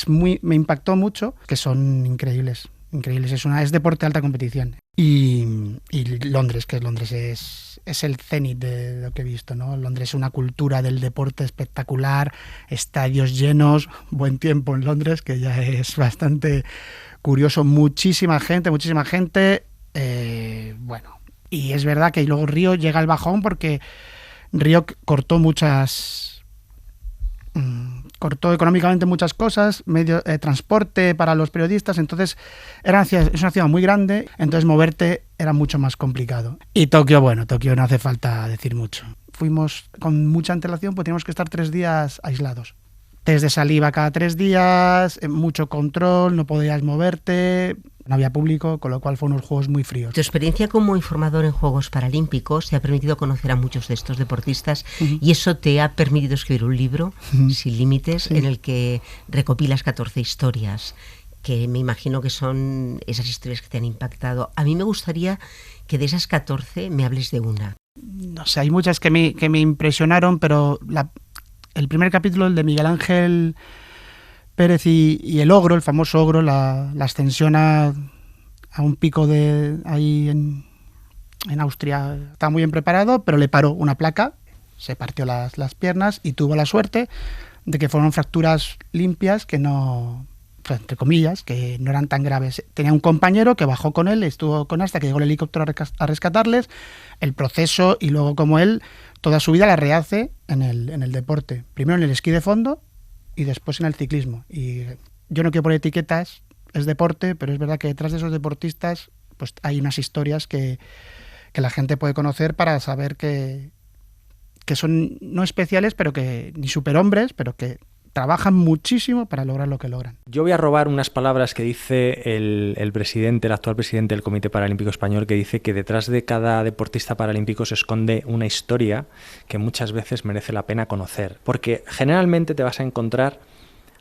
me impactó mucho, que son increíbles. Es deporte de alta competición. Y Londres, es el cenit de lo que he visto, ¿no? Londres es una cultura del deporte espectacular, estadios llenos, buen tiempo en Londres, que ya es bastante curioso, muchísima gente, bueno, y es verdad que luego Río llega al bajón porque Río cortó económicamente muchas cosas, transporte para los periodistas, entonces es una ciudad muy grande, entonces moverte era mucho más complicado. Y Tokio no hace falta decir mucho. Fuimos con mucha antelación, pues teníamos que estar 3 días aislados. Test de saliva cada 3 días, mucho control, no podías moverte, no había público, con lo cual fueron unos juegos muy fríos. Tu experiencia como informador en Juegos Paralímpicos te ha permitido conocer a muchos de estos deportistas y eso te ha permitido escribir un libro sin límites en el que recopilas 14 historias, que me imagino que son esas historias que te han impactado. A mí me gustaría que de esas 14 me hables de una. No sé, hay muchas que me impresionaron, pero el primer capítulo, el de Miguel Ángel Pérez y el ogro, el famoso ogro, la ascensión a un pico ahí en Austria, estaba muy bien preparado, pero le paró una placa, se partió las piernas y tuvo la suerte de que fueron fracturas limpias que no, entre comillas, que no eran tan graves. Tenía un compañero que bajó con él, estuvo con hasta que llegó el helicóptero a rescatarles, el proceso, y luego como él toda su vida la rehace en el deporte, primero en el esquí de fondo y después en el ciclismo. Y yo no quiero poner etiquetas, es deporte, pero es verdad que detrás de esos deportistas pues hay unas historias que la gente puede conocer para saber que son no especiales, pero que ni superhombres, pero que trabajan muchísimo para lograr lo que logran. Yo voy a robar unas palabras que dice el actual presidente del Comité Paralímpico Español, que dice que detrás de cada deportista paralímpico se esconde una historia que muchas veces merece la pena conocer. Porque generalmente te vas a encontrar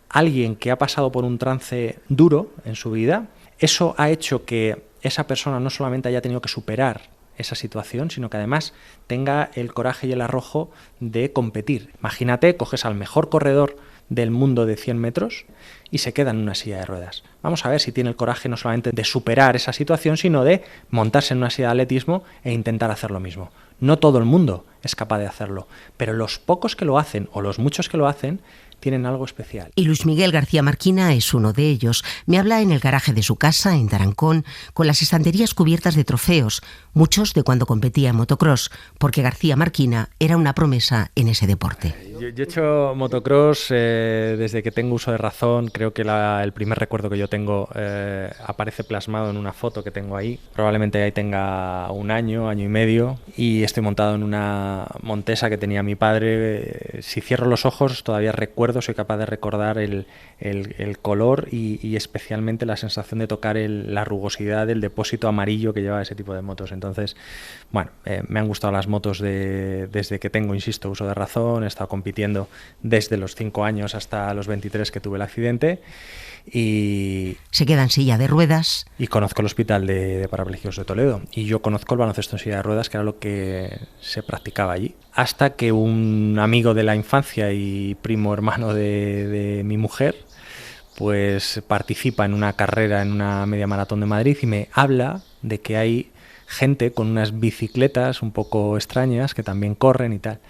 alguien que ha pasado por un trance duro en su vida. Eso ha hecho que esa persona no solamente haya tenido que superar esa situación, sino que además tenga el coraje y el arrojo de competir. Imagínate, coges al mejor corredor del mundo de 100 metros y se queda en una silla de ruedas. Vamos a ver si tiene el coraje no solamente de superar esa situación, sino de montarse en una silla de atletismo e intentar hacer lo mismo. No todo el mundo es capaz de hacerlo, pero los pocos que lo hacen, o los muchos que lo hacen, tienen algo especial. Y Luis Miguel García Marquina es uno de ellos. Me habla en el garaje de su casa, en Tarancón, con las estanterías cubiertas de trofeos, muchos de cuando competía en motocross, porque García Marquina era una promesa en ese deporte. Yo he hecho motocross desde que tengo uso de razón. Creo que el primer recuerdo que yo tengo aparece plasmado en una foto que tengo ahí. Probablemente ahí tenga un año y medio, y estoy montado en una Montesa que tenía mi padre. Si cierro los ojos todavía soy capaz de recordar el color y especialmente la sensación de tocar la rugosidad del depósito amarillo que lleva ese tipo de motos. Entonces, bueno, me han gustado las motos desde que tengo, insisto, uso de razón. He estado compitiendo desde los 5 años hasta los 23 que tuve el accidente. Y se queda en silla de ruedas. Y conozco el Hospital de Parapléjicos de Toledo. Y yo conozco el baloncesto en silla de ruedas, que era lo que se practicaba allí. Hasta que un amigo de la infancia y primo hermano de mi mujer, pues participa en una carrera, en una media maratón de Madrid, y me habla de que hay gente con unas bicicletas un poco extrañas que también corren y tal.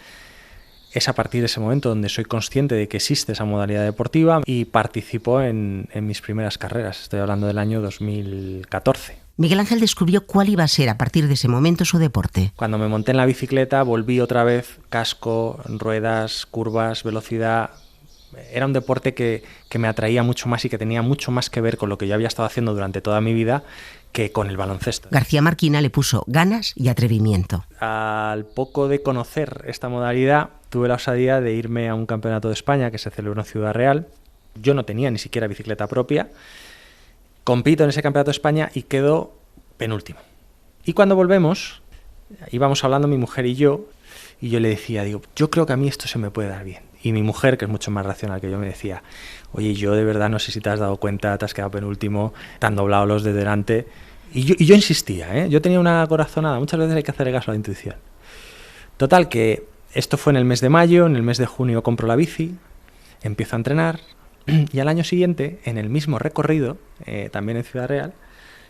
Es a partir de ese momento donde soy consciente de que existe esa modalidad deportiva y participo en mis primeras carreras. Estoy hablando del año 2014. Miguel Ángel descubrió cuál iba a ser a partir de ese momento su deporte. Cuando me monté en la bicicleta volví otra vez, casco, ruedas, curvas, velocidad. Era un deporte que me atraía mucho más y que tenía mucho más que ver con lo que yo había estado haciendo durante toda mi vida que con el baloncesto. García Marquina le puso ganas y atrevimiento. Al poco de conocer esta modalidad, tuve la osadía de irme a un campeonato de España que se celebró en Ciudad Real. Yo no tenía ni siquiera bicicleta propia. Compito en ese campeonato de España y quedo penúltimo. Y cuando volvemos, íbamos hablando mi mujer y yo le decía, yo creo que a mí esto se me puede dar bien. Y mi mujer, que es mucho más racional que yo, me decía, oye, yo de verdad no sé si te has dado cuenta, te has quedado penúltimo, te han doblado los de delante. Y yo insistía, yo tenía una corazonada, muchas veces hay que hacer caso a la intuición. Total, que esto fue en el mes de mayo, en el mes de junio compro la bici, empiezo a entrenar y al año siguiente, en el mismo recorrido, también en Ciudad Real,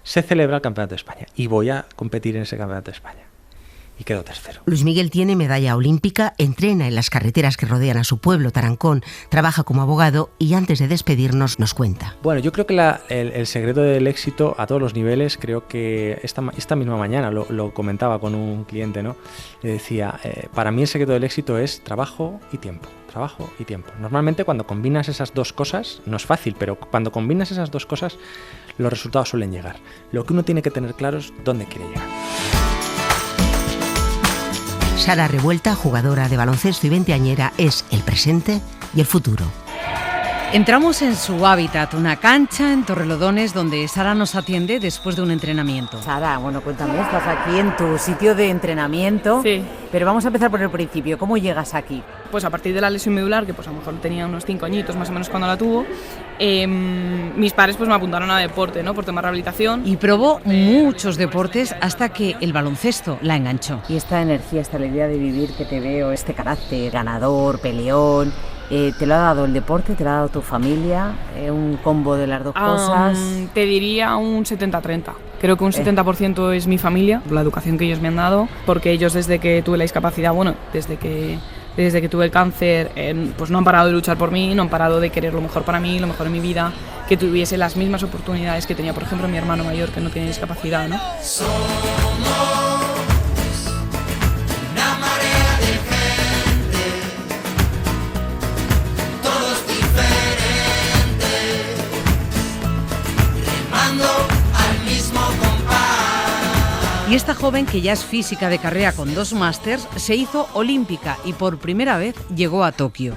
se celebra el Campeonato de España y voy a competir en ese Campeonato de España. Y quedó tercero. Luis Miguel tiene medalla olímpica, entrena en las carreteras que rodean a su pueblo, Tarancón, trabaja como abogado y antes de despedirnos nos cuenta. Bueno, yo creo que el secreto del éxito a todos los niveles, creo que esta misma mañana lo comentaba con un cliente, ¿no? Le decía, para mí el secreto del éxito es trabajo y tiempo. Trabajo y tiempo. Normalmente cuando combinas esas dos cosas, no es fácil, pero cuando combinas esas dos cosas, los resultados suelen llegar. Lo que uno tiene que tener claro es dónde quiere llegar. Sara Revuelta, jugadora de baloncesto y veinteañera, es el presente y el futuro. Entramos en su hábitat, una cancha en Torrelodones donde Sara nos atiende después de un entrenamiento. Sara, bueno, cuéntame, estás aquí en tu sitio de entrenamiento. Sí. Pero vamos a empezar por el principio. ¿Cómo llegas aquí? Pues a partir de la lesión medular, que pues a lo mejor tenía unos 5 añitos más o menos cuando la tuvo, mis padres pues me apuntaron a deporte, ¿no? Por tema de rehabilitación. Y probó muchos deportes hasta que el baloncesto la enganchó. Y esta energía, esta alegría de vivir que te veo, este carácter ganador, peleón, ¿te lo ha dado el deporte? ¿Te lo ha dado tu familia? ¿Un combo de las dos cosas? Te diría un 70-30. Creo que un 70% es mi familia, la educación que ellos me han dado, porque ellos desde que tuve la discapacidad, bueno, desde que tuve el cáncer, pues no han parado de luchar por mí, no han parado de querer lo mejor para mí, lo mejor en mi vida, que tuviese las mismas oportunidades que tenía, por ejemplo, mi hermano mayor, que no tiene discapacidad, ¿no? Y esta joven, que ya es física de carrera con 2 másters, se hizo olímpica y por primera vez llegó a Tokio.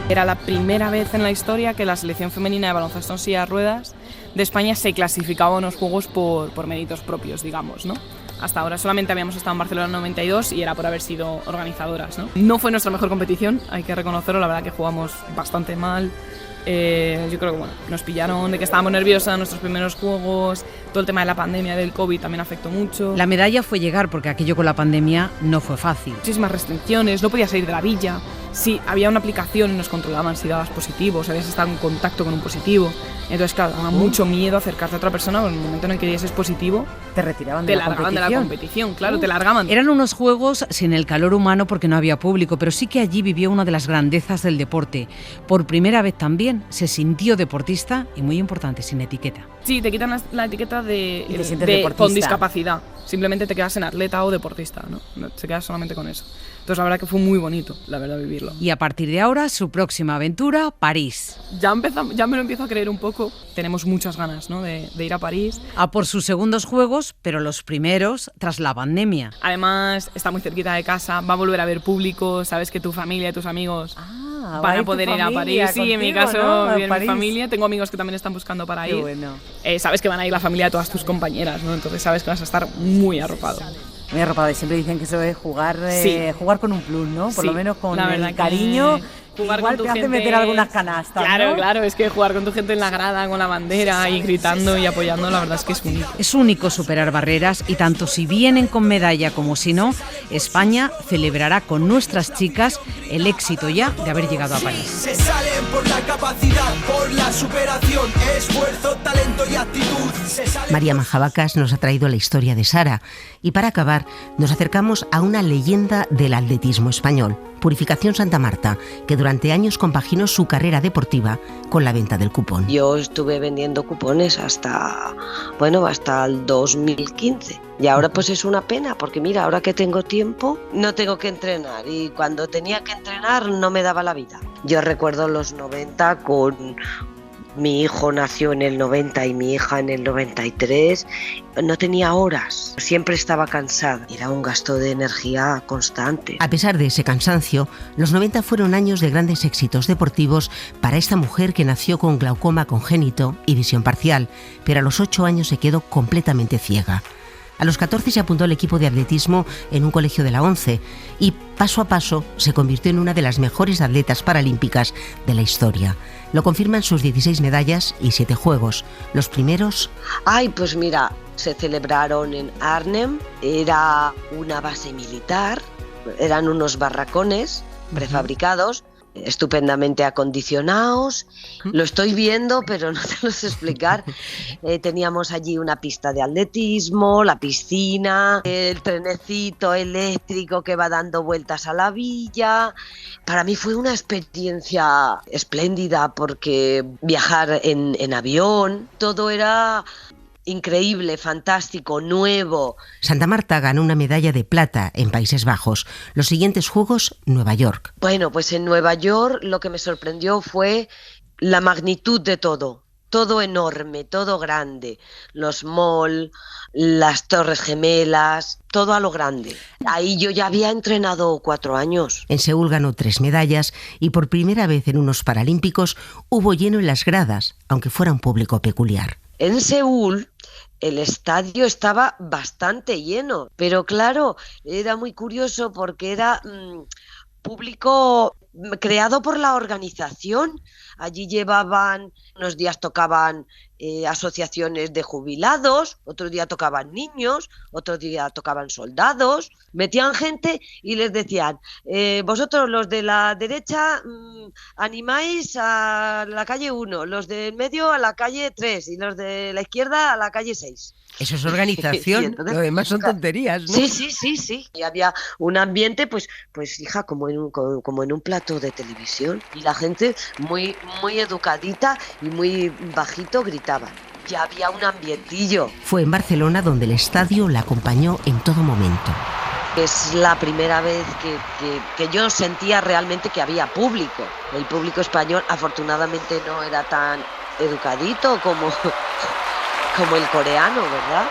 Era la primera vez en la historia que la selección femenina de baloncesto en silla de ruedas de España se clasificaba en los Juegos por méritos propios, digamos, ¿no? Hasta ahora solamente habíamos estado en Barcelona en 92 y era por haber sido organizadoras, ¿no? No fue nuestra mejor competición, hay que reconocerlo, la verdad que jugamos bastante mal. Yo creo que bueno, nos pillaron de que estábamos nerviosas en nuestros primeros juegos, todo el tema de la pandemia del COVID también afectó mucho. La medalla fue llegar porque aquello con la pandemia no fue fácil. Muchísimas restricciones, no podías salir de la villa, sí, había una aplicación y nos controlaban si dabas positivo, si habías estado en contacto con un positivo. Entonces, claro, daba mucho miedo acercarte a otra persona, porque en el momento en el que dieses positivo, te retiraban te largaban de la competición, claro, te largaban. Eran unos juegos sin el calor humano porque no había público, pero sí que allí vivió una de las grandezas del deporte. Por primera vez también se sintió deportista y, muy importante, sin etiqueta. Sí, te quitan la etiqueta de con discapacidad. Simplemente te quedas en atleta o deportista, ¿no? Te quedas solamente con eso. Entonces la verdad que fue muy bonito, la verdad, vivirlo. Y a partir de ahora, su próxima aventura, París. Ya me lo empiezo a creer un poco. Tenemos muchas ganas, ¿no? de ir a París. A por sus segundos Juegos, pero los primeros tras la pandemia. Además, está muy cerquita de casa, va a volver a ver público, sabes que tu familia y tus amigos van a poder ir a París. Sí, en mi caso, ¿no? Viene mi familia. Tengo amigos que también están buscando para ir. Bueno. Sabes que van a ir la familia de todas tus compañeras, ¿no? Entonces sabes que vas a estar muy arropado. Muy arropado, y siempre dicen que eso es jugar con un plus, ¿no? Por lo menos con el cariño. Jugar igual con tu te hace gente, meter algunas canastas, claro, ¿no? Claro, es que jugar con tu gente en la grada, con la bandera y gritando y apoyando, la verdad es que es único. Es único superar barreras y tanto si vienen con medalla como si no, España celebrará con nuestras chicas el éxito ya de haber llegado a París. Se salen por la capacidad, por la superación, esfuerzo, talento y actitud. María Majavacas nos ha traído la historia de Sara y para acabar nos acercamos a una leyenda del atletismo español, Purificación Santa Marta, que durante años compaginó su carrera deportiva con la venta del cupón. Yo estuve vendiendo cupones hasta el 2015 y ahora pues es una pena porque mira, ahora que tengo tiempo no tengo que entrenar y cuando tenía que entrenar no me daba la vida. Yo recuerdo los 90 con... Mi hijo nació en el 90 y mi hija en el 93. No tenía horas, siempre estaba cansada. Era un gasto de energía constante. A pesar de ese cansancio, los 90 fueron años de grandes éxitos deportivos para esta mujer que nació con glaucoma congénito y visión parcial, pero a los 8 años se quedó completamente ciega. A los 14 se apuntó al equipo de atletismo en un colegio de la ONCE y paso a paso se convirtió en una de las mejores atletas paralímpicas de la historia. Lo confirman sus 16 medallas y 7 juegos. Los primeros... Ay, pues mira, se celebraron en Arnhem, era una base militar, eran unos barracones prefabricados, estupendamente acondicionados. Lo estoy viendo, pero no te lo sé explicar. Teníamos allí una pista de atletismo, la piscina, el trenecito eléctrico que va dando vueltas a la villa. Para mí fue una experiencia espléndida porque viajar en avión, todo era increíble, fantástico, nuevo. Santa Marta ganó una medalla de plata en Países Bajos. Los siguientes Juegos, Nueva York. Bueno, pues en Nueva York lo que me sorprendió fue la magnitud de todo. Todo enorme, todo grande. Los malls, las Torres Gemelas, todo a lo grande. Ahí yo ya había entrenado 4 años. En Seúl ganó 3 medallas y por primera vez en unos Paralímpicos hubo lleno en las gradas, aunque fuera un público peculiar. En Seúl el estadio estaba bastante lleno, pero claro, era muy curioso porque era público creado por la organización. Allí llevaban, unos días tocaban asociaciones de jubilados, otro día tocaban niños, otro día tocaban soldados, metían gente y les decían, vosotros los de la derecha animáis a la calle 1, los del medio a la calle 3 y los de la izquierda a la calle 6. Eso es organización, entonces, lo demás son tonterías, ¿no? Sí. Y había un ambiente, pues hija, como en un plato de televisión. Y la gente muy, muy educadita y muy bajito gritaban. Ya había un ambientillo. Fue en Barcelona donde el estadio la acompañó en todo momento. Es la primera vez que yo sentía realmente que había público. El público español afortunadamente no era tan educadito como el coreano, ¿verdad?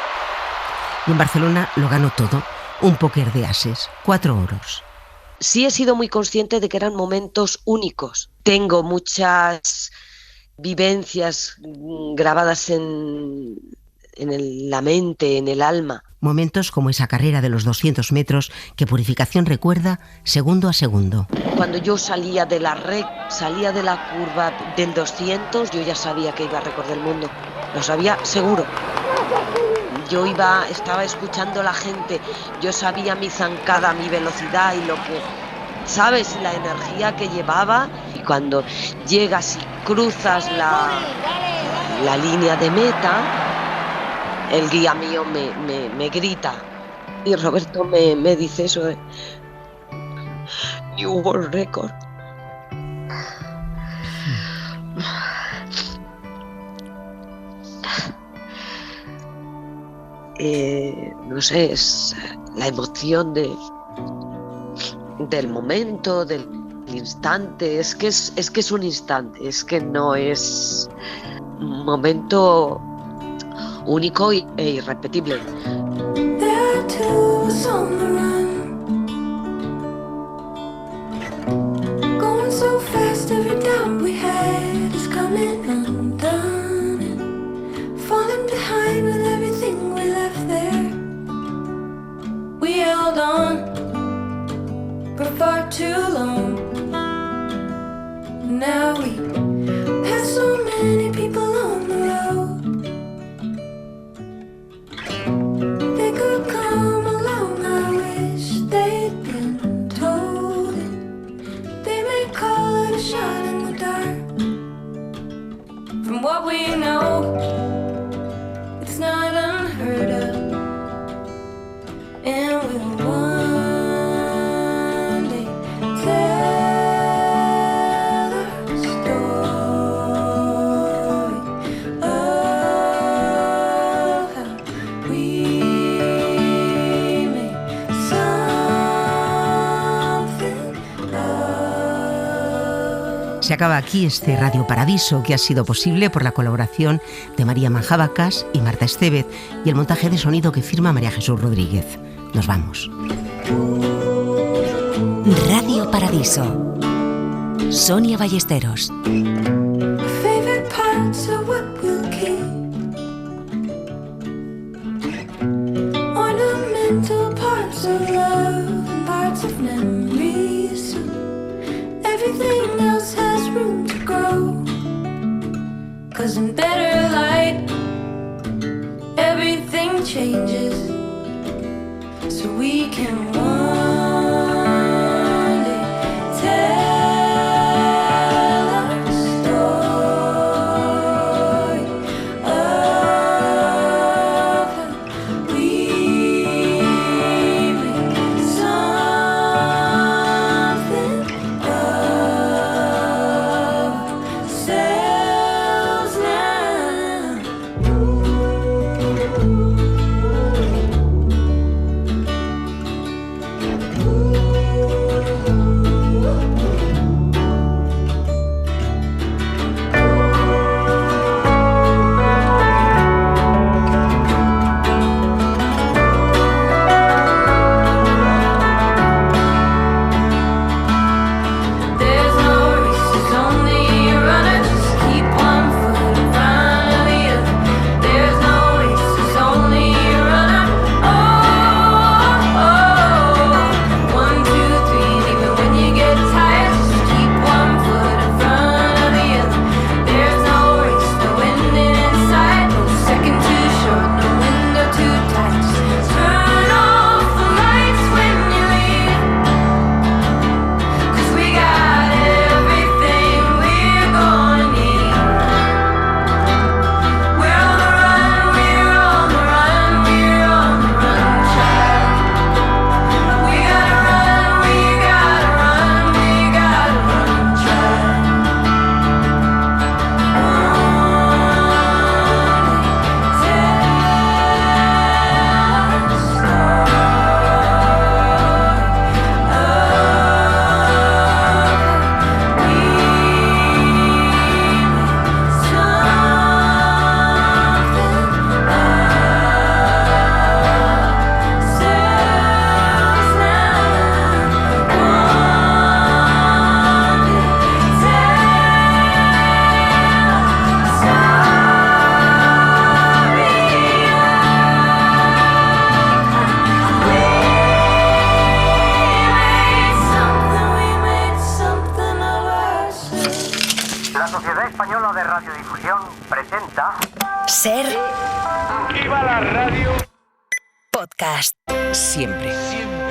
Y en Barcelona lo ganó todo, un póker de ases, 4 oros. Sí he sido muy consciente de que eran momentos únicos. Tengo muchas vivencias grabadas en la mente, en el alma. Momentos como esa carrera de los 200 metros que Purificación recuerda segundo a segundo. Cuando yo salía de la curva del 200, yo ya sabía que iba a récord del mundo. Lo sabía seguro. Yo estaba escuchando a la gente, yo sabía mi zancada, mi velocidad y lo que, ¿sabes? La energía que llevaba. Y cuando llegas y cruzas la línea de meta, el guía mío me grita. Y Roberto me dice eso de New World Record. No sé, es la emoción del momento, del instante. Es que es un instante, es que no es un momento único e irrepetible. For too long. Now we have so many people on the road. They could come along, I wish they'd been told it. They may call it a shot in the dark. From what we know, it's not unheard of. And we'll one day tell a story of how we made something of. Se acaba aquí este Radio Paradiso, que ha sido posible por la colaboración de María Manjabacas y Marta Estevez y el montaje de sonido que firma María Jesús Rodríguez. Nos vamos. Radio Paradiso. Sonia Ballesteros. Favorite parts of what we'll keep. 'cause in better light everything changes, so we can one day tell a story of how we make something of ourselves now. There's no races, only a runner. Just keep one foot in front of the other. There's no races, only a runner. Oh, 1, 2, 3. And even when you get tired, just keep one foot in front of the other. There's no race, no ending in sight. No second too short, no window too tight. Just turn off the lights when you leave. 'Cause we got everything we're gonna need. We're on the run, we're on the run, we're on the run, child. We gotta run, we gotta run, we gotta run, child. La Sociedad Española de Radiodifusión presenta Ser ¡Viva la radio! podcast. Siempre.